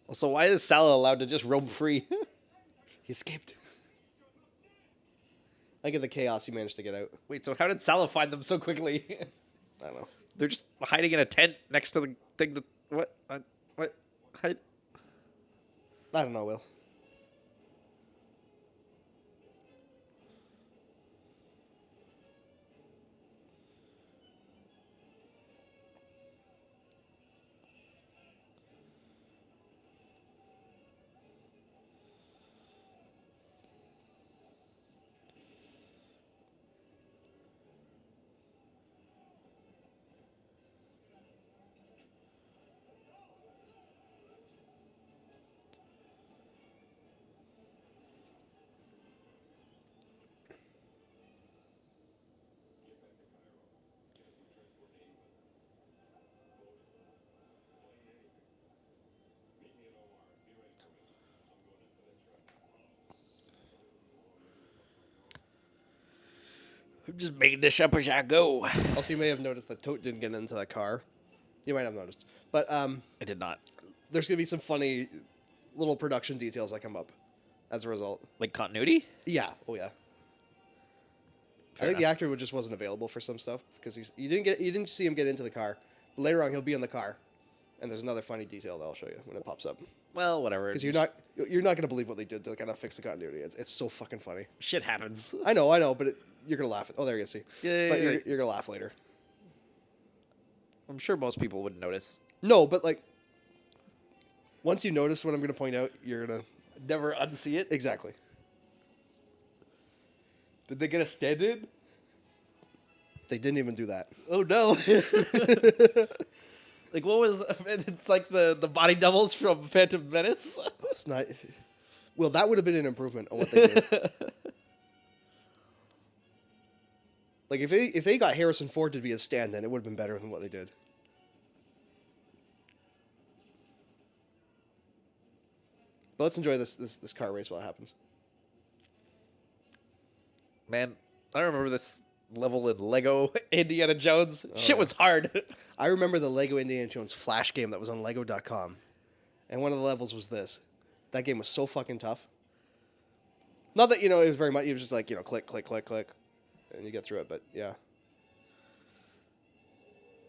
Also, why is Salah allowed to just roam free? He escaped. I get the chaos he managed to get out. Wait, so how did Salah find them so quickly? I don't know. They're just hiding in a tent next to the thing that... What? What? Hide? I don't know, Will. I'm just making this up as I go. Also, you may have noticed that Tote didn't get into that car. You might have noticed. But I did not. there's going to be some funny little production details that come up as a result. Like continuity? Yeah. Oh, yeah. Fair I think the enough. actor just wasn't available for some stuff because you didn't see him get into the car. But later on, he'll be in the car, and there's another funny detail that I'll show you when it pops up. Well, whatever. Because you're not gonna believe what they did to kind of fix the continuity. It's so fucking funny. Shit happens. I know, but you're gonna laugh. Oh, there you go. See. Yeah, But yeah. you're gonna laugh later. I'm sure most people wouldn't notice. No, but like, once you notice what I'm gonna point out, you're gonna Never unsee it. exactly. Did they get a stand-in? They didn't even do that. Oh no. Like what was? It's like the body doubles from Phantom Menace. It's not. Well, that would have been an improvement on what they did. Like if they got Harrison Ford to be a stand-in, it would have been better than what they did. But let's enjoy this car race while it happens. Man, I remember this level in Lego Indiana Jones. Shit yeah. was hard. I remember the Lego Indiana Jones Flash game that was on Lego.com, and one of the levels was this. That game was so fucking tough. Not that it was very much. It was just like click, click, click, click, and you get through it. But yeah,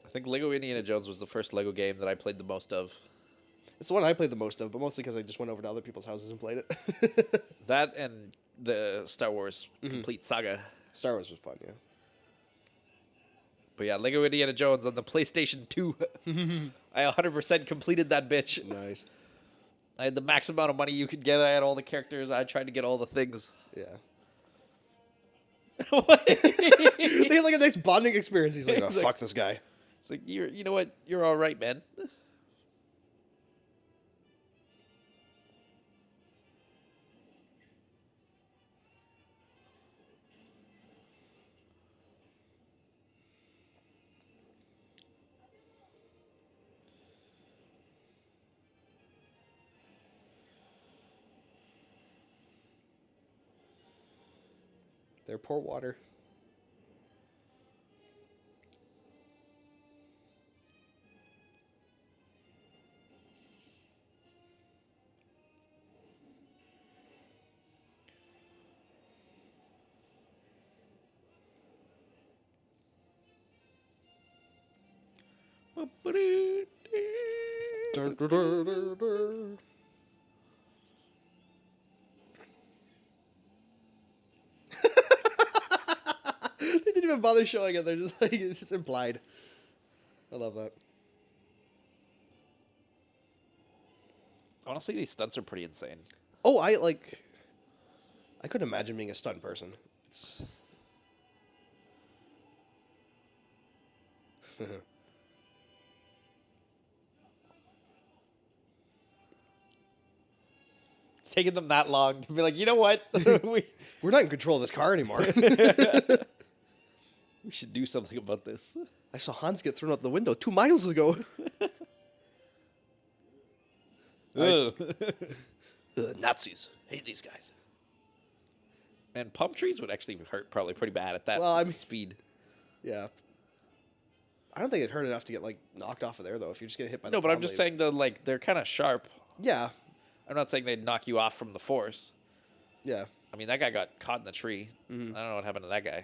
I think Lego Indiana Jones was the first Lego game that I played the most of. it's the one I played the most of, but mostly because I just went over to other people's houses and played it. That and the Star Wars complete saga. Star Wars was fun, yeah. But yeah, Lego Indiana Jones on the PlayStation 2. I 100% completed that bitch. Nice. I had the max amount of money you could get. I had all the characters. I tried to get all the things. Yeah. What? They had like a nice bonding experience. He's like, oh, He's like- fuck this guy. It's like, you know what? You're all right, man. There, pour water. Dun, dun, dun, dun, dun. They didn't didn't even bother showing it. They're just like, it's implied. I love that. Honestly, these stunts are pretty insane. Oh, I couldn't imagine being a stunt person. It's It's taking them that long to be like, you know what? we we're not in control of this car anymore. we should do something about this. I saw Hans get thrown out the window 2 miles ago. Ugh. Nazis hate these guys. And palm trees would actually hurt probably pretty bad at that Well, I mean- speed. Yeah. I don't think it hurt enough to get like knocked off of there though. If you're just getting hit by No, the but I'm palm just leaves. saying that like they're kind of sharp. Yeah, I'm not saying they'd knock you off from the force. yeah. I mean, that guy got caught in the tree. I don't know what happened to that guy.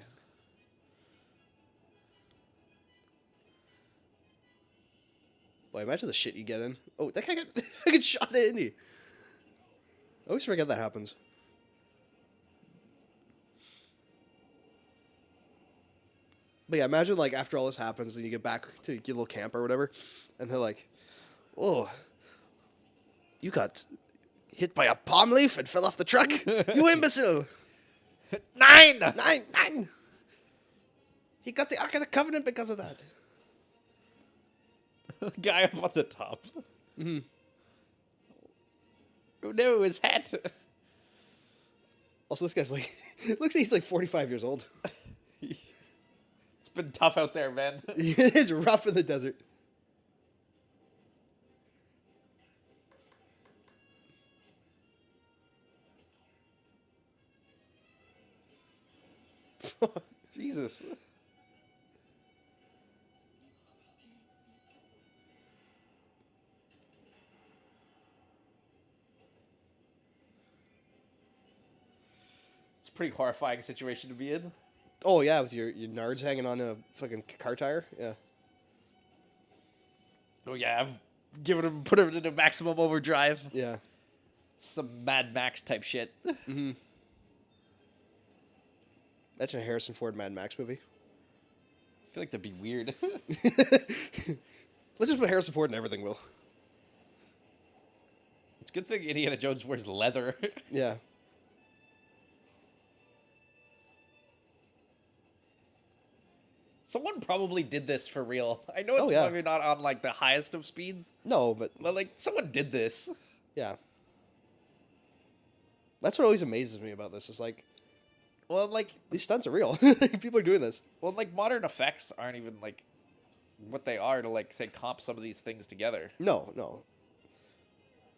Boy, imagine the shit you get in. Oh, that guy got shot, didn't he? I always forget that happens. But yeah, imagine like after all this happens, and you get back to your little camp or whatever, and they're like, "Oh, you got hit by a palm leaf and fell off the truck, you imbecile!" 9! 9. He got the Ark of the Covenant because of that. The guy up on the top. Oh no, his hat. Also, this guy's like, looks like he's like 45 years old. It's been tough out there, man. It's rough in the desert. Jesus. It's a pretty horrifying situation to be in. Oh yeah, with your nards hanging on a fucking car tire. Yeah. Oh yeah, I've given him, put him into maximum overdrive. Yeah. Some Mad Max type shit. That's a Harrison Ford Mad Max movie. I feel like that'd be weird. Let's just put Harrison Ford in everything, Will. It's a good thing Indiana Jones wears leather. Yeah. Someone probably did this for real. I know it's Oh, yeah. probably not on like the highest of speeds, No, but but like someone did this. yeah. That's what always amazes me about this. Is like Well, like these stunts are real. People are doing this. modern effects aren't even like what they are to like say comp some of these things together. No, no.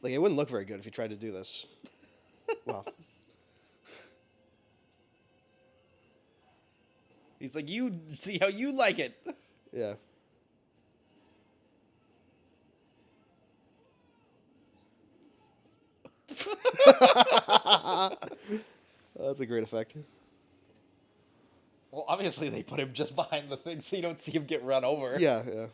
Like it wouldn't look very good if you tried to do this. Wow. He's like, you see how you like it. Yeah. That's a great effect. Well, obviously they put him just behind the thing so you don't see him get run over. Yeah, yeah.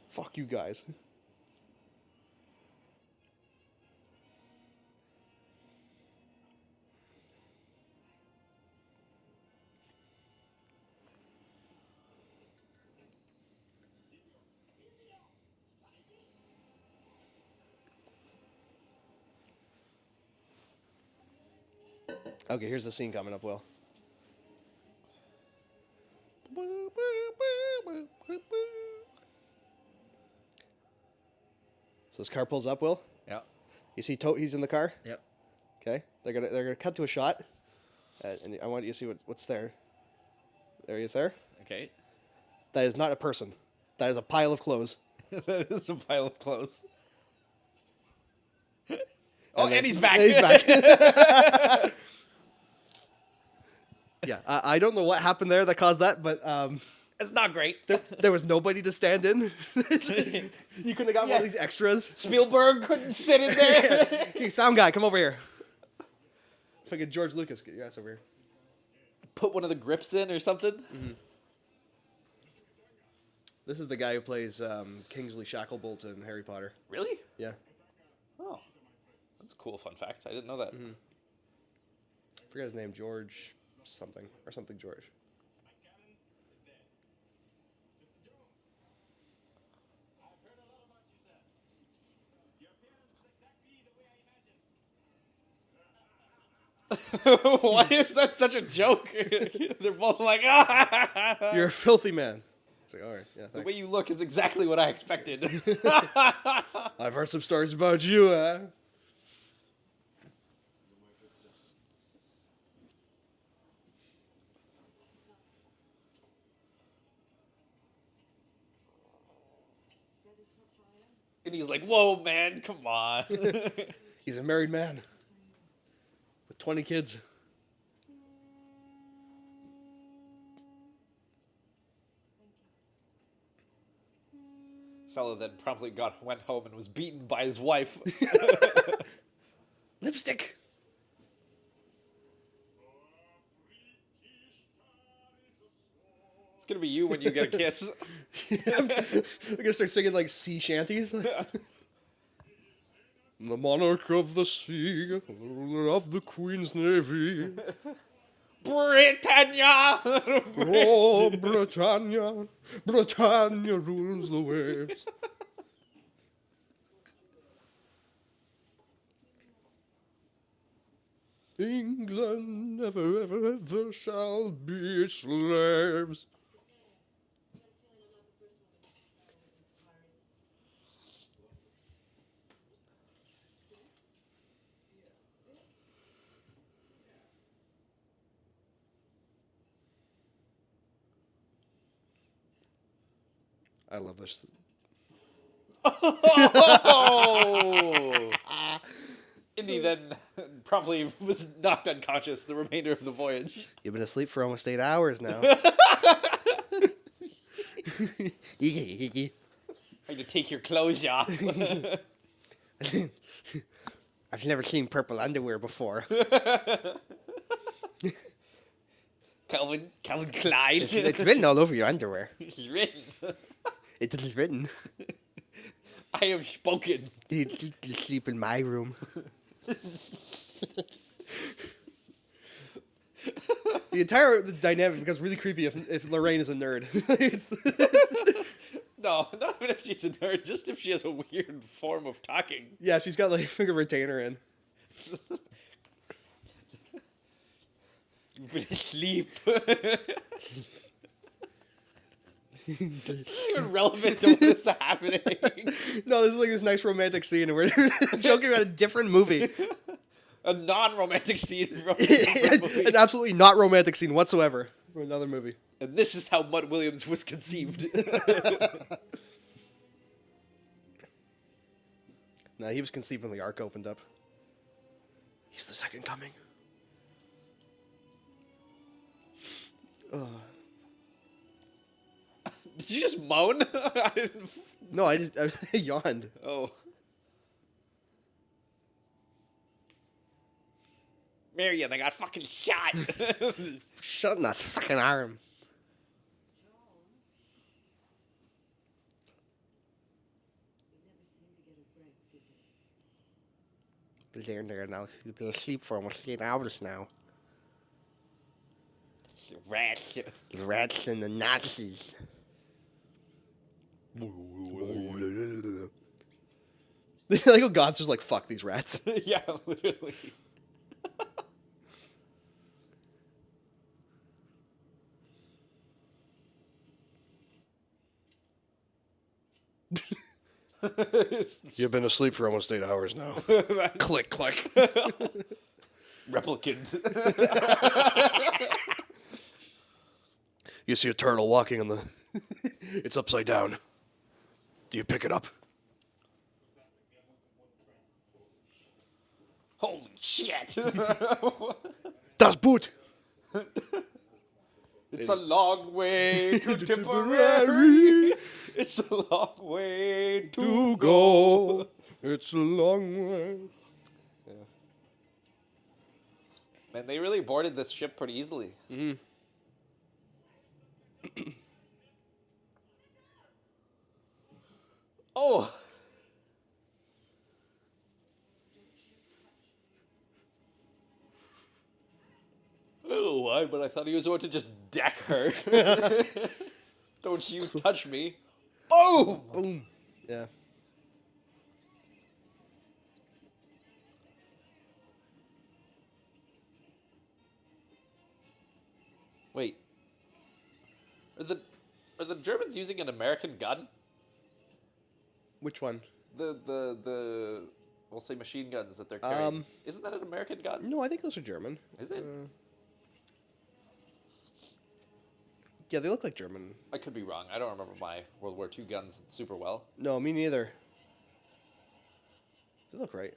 Fuck you guys. Okay, here's the scene coming up, Will. So this car pulls up, Will. Yeah. You see he's in the car? Yep. Okay. They're gonna cut to a shot. And I want you to see what's there. There he is there. Okay. That is not a person. That is a pile of clothes. That is a pile of clothes. Oh, then- and he's back. He's back. Yeah, I don't know what happened there that caused that, but It's not great. there was nobody to stand in. You could have got one of these extras. Spielberg couldn't sit in there. Hey, sound guy, come over here. Fucking George Lucas, get your ass over here. Put one of the grips in or something. This is the guy who plays Kingsley Shacklebolt in Harry Potter. Really? Yeah. Oh. That's a cool fun fact. I didn't know that. I forget his name, George something or something George. Why is that such a joke? They're both like, ah. You're a filthy man. It's like, all right, yeah, The thanks. way you look is exactly what I expected. I've heard some stories about you, huh? And he's like, whoa, man, come on. He's a married man with 20 kids. Sella then promptly went home and was beaten by his wife. Lipstick. It's gonna be you when you get a kiss. I'm gonna start singing like sea shanties. The monarch of the sea, ruler of the Queen's Navy. Britannia! Oh, Britannia, Britannia rules the waves. England never, ever, ever shall be slaves. I love this. Oh! Indy then promptly was knocked unconscious the remainder of the voyage. You've been asleep for almost 8 hours now. I need to take your clothes off. I've never seen purple underwear before. Calvin Klein. It's written all over your underwear. It's written. It is written. I have spoken. You sleep in my room. The entire dynamic becomes really creepy if Lorraine is a nerd. No, not even if she's a nerd, just if she has a weird form of talking. Yeah, she's got like a retainer in. You've been asleep. It's not even relevant to what's happening. No, this is like this nice romantic scene, and we're joking about a different movie. A non-romantic scene from a different movie. An absolutely not romantic scene whatsoever from another movie. And this is how Mutt Williams was conceived. No, he was conceived when the ark opened up. He's the second coming. Did you just moan? No, I yawned. Oh. Marion, I got fucking shot. Shut in that fucking arm. But they're there now. You've been asleep for almost 8 hours now. Rats. The rats and the Nazis. Like, oh, God's just like, fuck these rats. Yeah, literally. You've been asleep for almost 8 hours now. Click, click. Replicant. You see a turtle walking on the... It's upside down. Do you pick it up? Holy shit. Das Boot! It's a long way to Tipperary. It's a long way to go. It's a long way. Man, they really boarded this ship pretty easily. Mm-hmm. Oh. why, but I thought he was going to just deck her. Don't you touch me. Boom! Boom. Yeah. Wait. Are the Germans using an American gun? Which one? The we'll say machine guns that they're carrying. Isn't that an American gun? No, I think those are German. Is it? Yeah, they look like German. I could be wrong. I don't remember my World War II guns super well. No, me neither. They look right.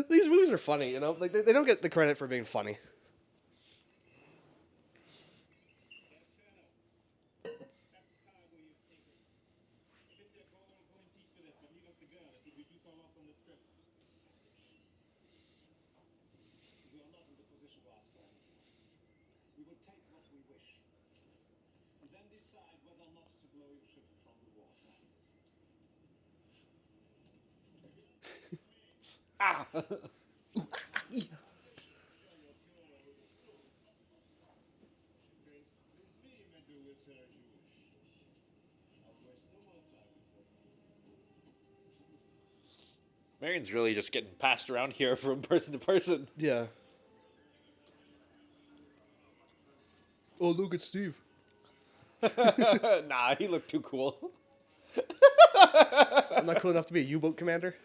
These movies are funny, you know? Like they don't get the credit for being funny. Ah! Marion's really just getting passed around here from person to person. Yeah. Oh, look at Steve. Nah, he looked too cool. I'm not cool enough to be a U-boat commander.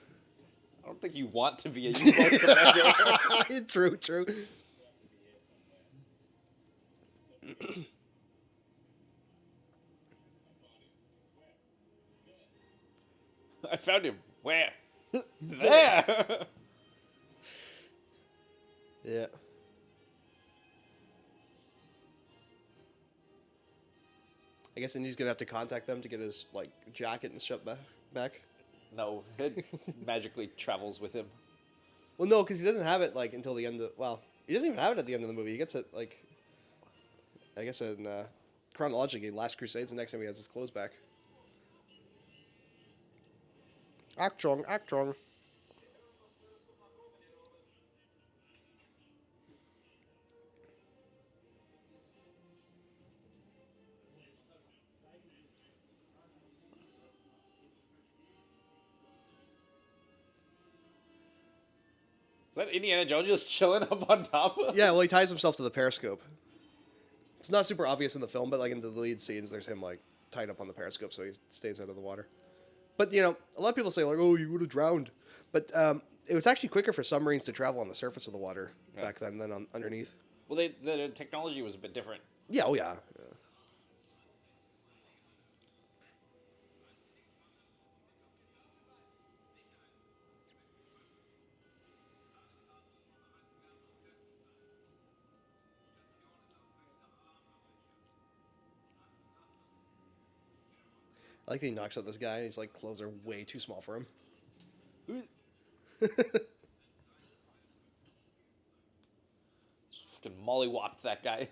I don't think you want to be a U-boat commander. True, true. I found him. Where? There! Yeah. I guess Indy's gonna have to contact them to get his like jacket and stuff back. No, it magically travels with him. Well, no, because he doesn't have it like until the end of. Well, he doesn't even have it at the end of the movie. He gets it like, I guess in chronologically, Last Crusade's the next time he has his clothes back. Achtung, Achtung. Is that Indiana Jones just chilling up on top? Yeah, well, he ties himself to the periscope. It's not super obvious in the film, but like in the lead scenes, there's him like tied up on the periscope, so he stays out of the water. But you know, a lot of people say like, "Oh, you would have drowned," but it was actually quicker for submarines to travel on the surface of the water back then than underneath. Well, the technology was a bit different. Yeah, oh yeah. I like that he knocks out this guy, and he's like, clothes are way too small for him. Fucking mollywopped that guy.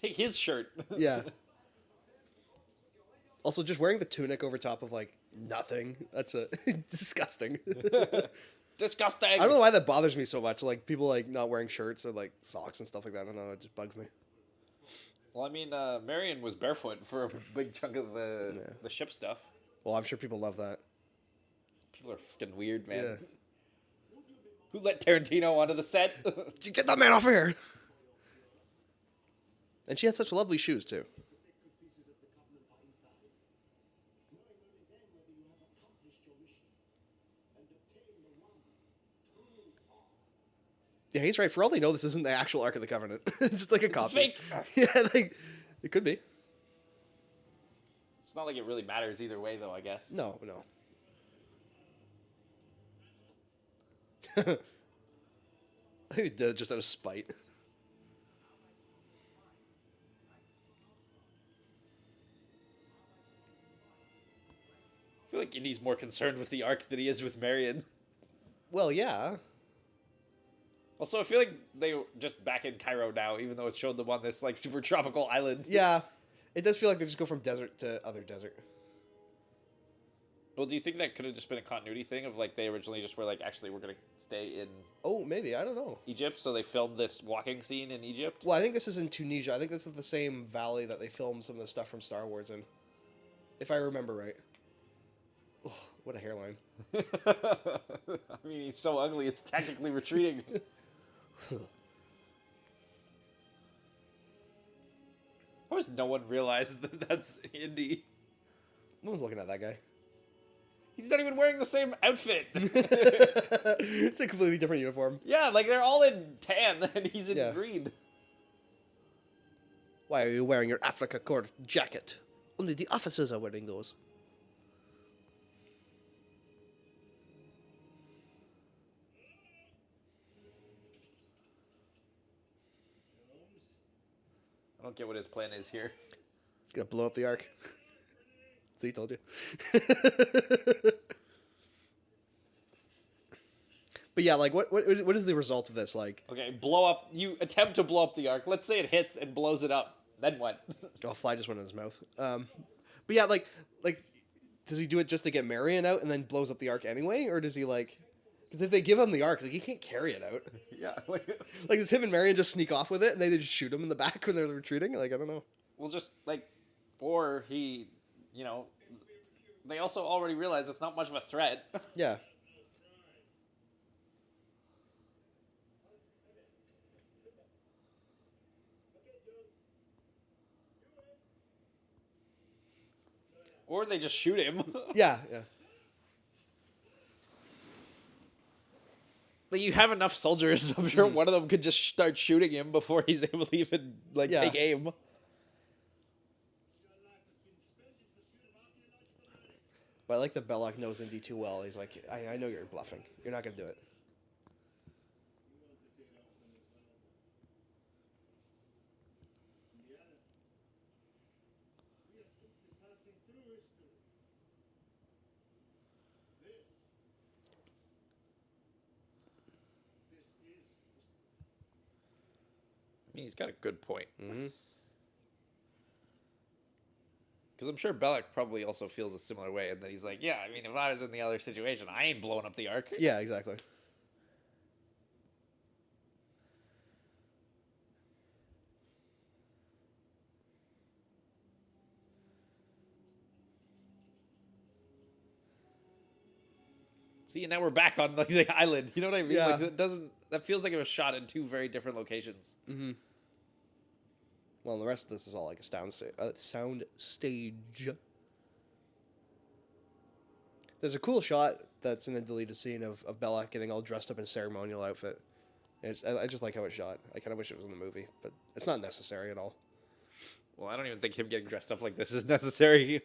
Take his shirt. Yeah. Also, just wearing the tunic over top of like nothing. That's disgusting. Disgusting. I don't know why that bothers me so much. Like people like not wearing shirts or like socks and stuff like that. I don't know. It just bugs me. Well, I mean, Marion was barefoot for a big chunk of the ship stuff. Well, I'm sure people love that. People are fucking weird, man. Yeah. Who let Tarantino onto the set? Get that man off of here! And she had such lovely shoes, too. Yeah, he's right. For all they know, this isn't the actual Ark of the Covenant. Just like a copy. fake. Yeah, like, it could be. It's not like it really matters either way, though, I guess. No, no. I think he did it just out of spite. I feel like Indy's more concerned with the Ark than he is with Marion. Well, yeah. Also, I feel like they were just back in Cairo now, even though it showed them on this like super tropical island. Yeah. It does feel like they just go from desert to other desert. Well, do you think that could have just been a continuity thing of like they originally just were like, actually, we're gonna stay in Oh, maybe. I don't know. Egypt, so they filmed this walking scene in Egypt? Well, I think this is in Tunisia. I think this is the same valley that they filmed some of the stuff from Star Wars in. If I remember right. Oh, what a hairline. I mean, he's so ugly, it's technically retreating. How has no one realized that that's Indy? No one's looking at that guy. He's not even wearing the same outfit. It's a completely different uniform. Yeah, like they're all in tan and he's in Yeah. green. Why are you wearing your Africa Corps jacket? Only the officers are wearing those. I don't get what his plan is here. It's gonna blow up the Ark. See, told you. But yeah, like, what is the result of this? Like, Okay, blow up. You attempt to blow up the Ark. Let's say it hits and blows it up. Then what? oh, a fly just went in his mouth. But yeah, like, does he do it just to get Marion out and then blows up the Ark anyway, or does he like? Because if they give him the Ark, like, he can't carry it out. Yeah. Like, does him and Marion just sneak off with it, and they just shoot him in the back when they're retreating? Like, I don't know. Well, just like, or he, you know, they also already realize it's not much of a threat. Yeah. Or they just shoot him. Yeah, yeah. Like, you have enough soldiers. I'm sure one of them could just start shooting him before he's able to even like Yeah. take aim. But I like that Belloc knows Indy too well. He's like, I know you're bluffing. You're not gonna do it. I mean, he's got a good point. Mm-hmm. Because I'm sure Belloc probably also feels a similar way, and then he's like, yeah, I mean, if I was in the other situation, I ain't blowing up the Ark. Yeah, exactly. See, and now we're back on like the island. You know what I mean? Yeah. Like, that feels like it was shot in two very different locations. Mm-hmm. Well, the rest of this is all like a sound stage. There's a cool shot that's in the deleted scene of Belloc getting all dressed up in a ceremonial outfit. I just like how it's shot. I kind of wish it was in the movie, but it's not necessary at all. Well, I don't even think him getting dressed up like this is necessary.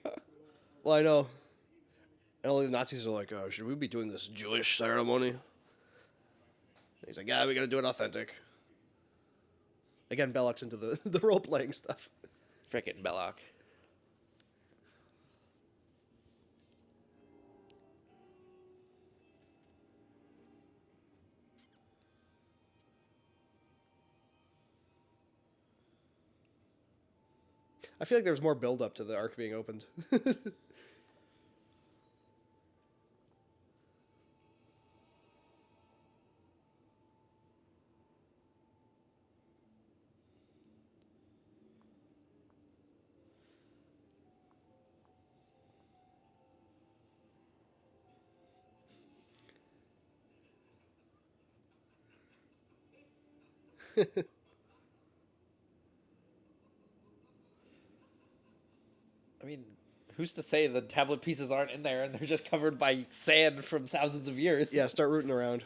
Well, I know. And all the Nazis are like, oh, should we be doing this Jewish ceremony? And he's like, yeah, we gotta do it authentic. Again, Belloc's into the role-playing stuff. Frickin' Belloc. I feel like there was more build-up to the Ark being opened. I mean, who's to say the tablet pieces aren't in there and they're just covered by sand from thousands of years? Yeah, start rooting around.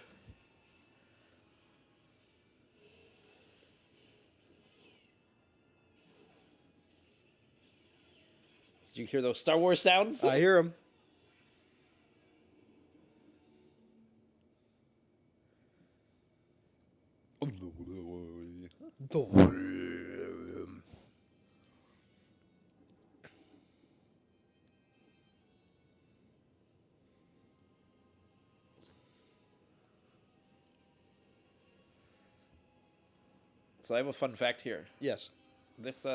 Did you hear those Star Wars sounds? I hear him. So I have a fun fact here. Yes. This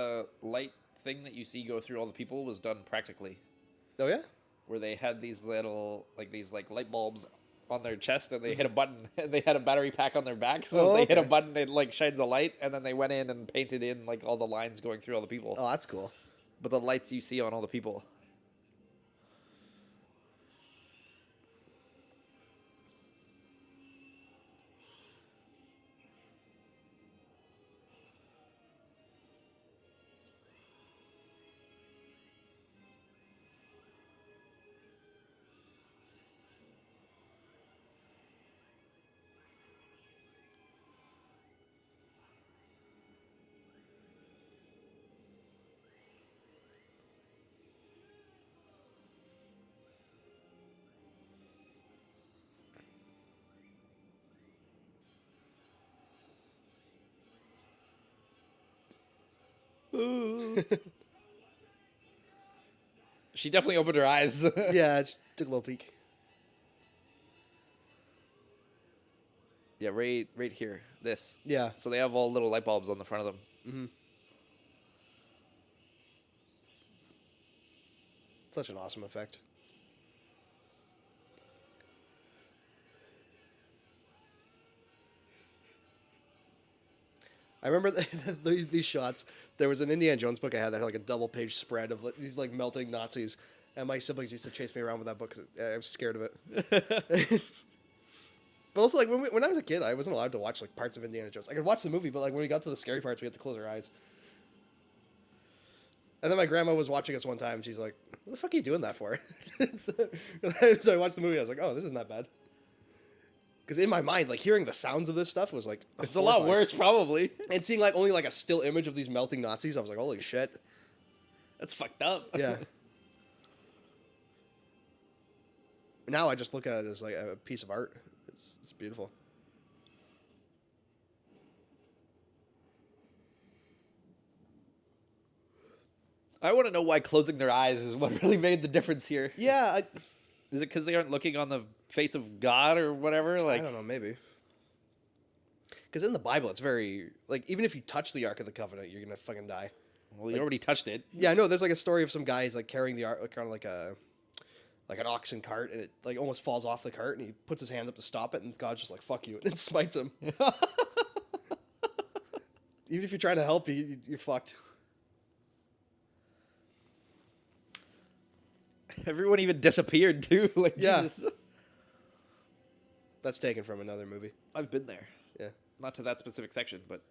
light thing that you see go through all the people was done practically, Oh yeah. where they had these little light bulbs on their chest and they hit a button and they had a battery pack on their back, so Oh, they hit a okay. button, it like shines a light, and then they went in and painted in like all the lines going through all the people. Oh, that's cool. But the lights you see on all the people. She definitely opened her eyes. Yeah, just took a little peek. Yeah, right here. This. Yeah. So they have all little light bulbs on the front of them. Such an awesome effect. I remember these shots. There was an Indiana Jones book I had that had like a double-page spread of these like melting Nazis, and my siblings used to chase me around with that book because I was scared of it. But also, like when I was a kid, I wasn't allowed to watch like parts of Indiana Jones. I could watch the movie, but like when we got to the scary parts, we had to close our eyes. And then my grandma was watching us one time. And she's like, "What the fuck are you doing that for?" So I watched the movie. I was like, "Oh, this isn't that bad." Because in my mind, like hearing the sounds of this stuff was like It's a lot horrifying. worse, probably. And seeing like only like a still image of these melting Nazis, I was like, "Holy shit!" That's fucked up. Yeah. Now I just look at it as like a piece of art. It's beautiful. I want to know why closing their eyes is what really made the difference here. Yeah, Is it because they aren't looking on the face of God or whatever? I Like, don't know, maybe. Because in the Bible, it's very like even if you touch the Ark of the Covenant, you're gonna fucking die. well, you already touched it. Yeah, I know. There's like a story of some guys like carrying the Ark, like, kind of like an oxen cart, and it like almost falls off the cart, and he puts his hand up to stop it, and God's just like "fuck you" and smites him. Even if you're trying to help, you're fucked. Everyone even disappeared too. Like, Yeah. Jesus. That's taken from another movie. I've been there. Yeah. Not to that specific section, but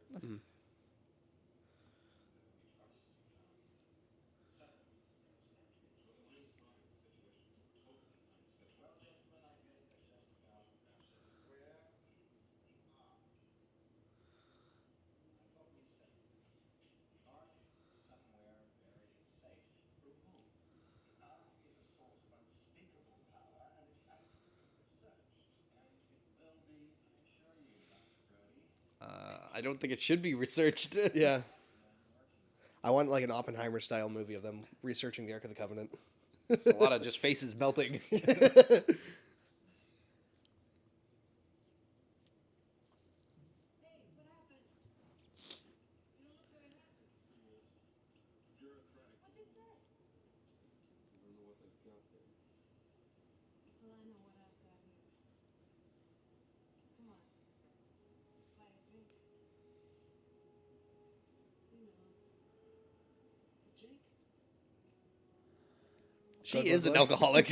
I don't think it should be researched. Yeah. I want like an Oppenheimer style movie of them researching the Ark of the Covenant. It's a lot of just faces melting. She Good is one, an bud. alcoholic.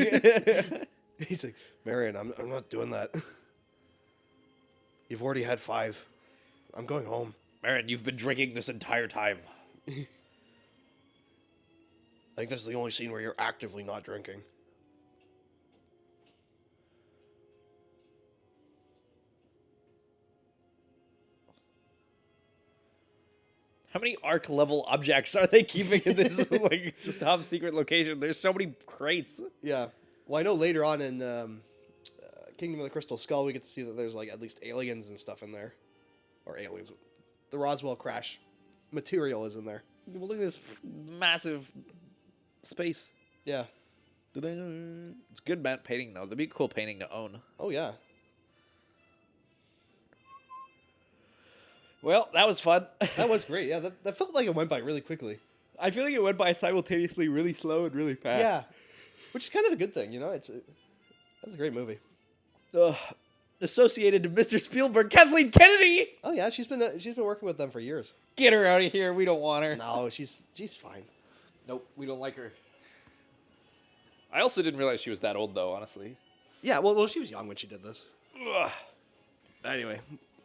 He's like, Marion, I'm not doing that. You've already had 5. I'm going home. Marin, you've been drinking this entire time. I think this is the only scene where you're actively not drinking. How many arc level objects are they keeping in this like just top secret location? There's so many crates. Yeah. Well, I know later on in Kingdom of the Crystal Skull, we get to see that there's like at least aliens and stuff in there, or aliens. The Roswell crash material is in there. Well, look at this massive space. Yeah. It's good matte painting though. That'd be a cool painting to own. Oh yeah. Well, that was fun. That was great. Yeah, that felt like it went by really quickly. I feel like it went by simultaneously really slow and really fast. Yeah, which is kind of a good thing, you know. That's a great movie. Associated to Mr. Spielberg, Kathleen Kennedy. Oh yeah, she's been working with them for years. Get her out of here. We don't want her. No, she's fine. Nope, we don't like her. I also didn't realize she was that old though, honestly. Yeah, well, she was young when she did this. Ugh. Anyway,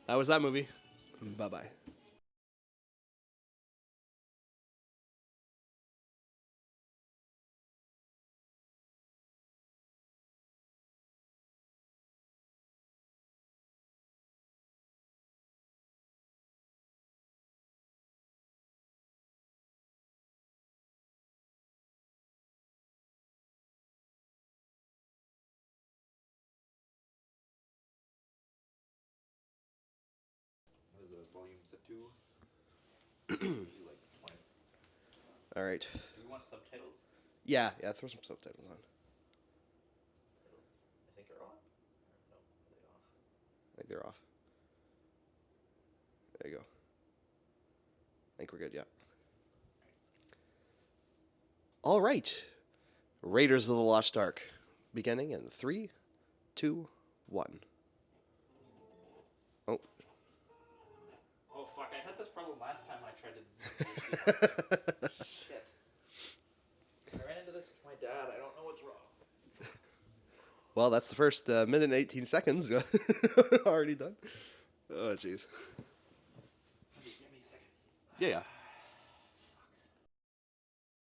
that was that movie. Bye-bye. Volume set 2. All right. Do we want subtitles? Yeah, throw some subtitles on. Subtitles, I think, are on. No, are they off? I think they're off. There you go. I think we're good, yeah. All right. Raiders of the Lost Ark. Beginning in 3, 2, 1. Oh. Oh, fuck. I had this problem last time I tried to... Shit. I ran into this with my dad. I don't know what's wrong. Well, that's the first minute and 18 seconds already done. Oh, jeez. Give me a second. Yeah.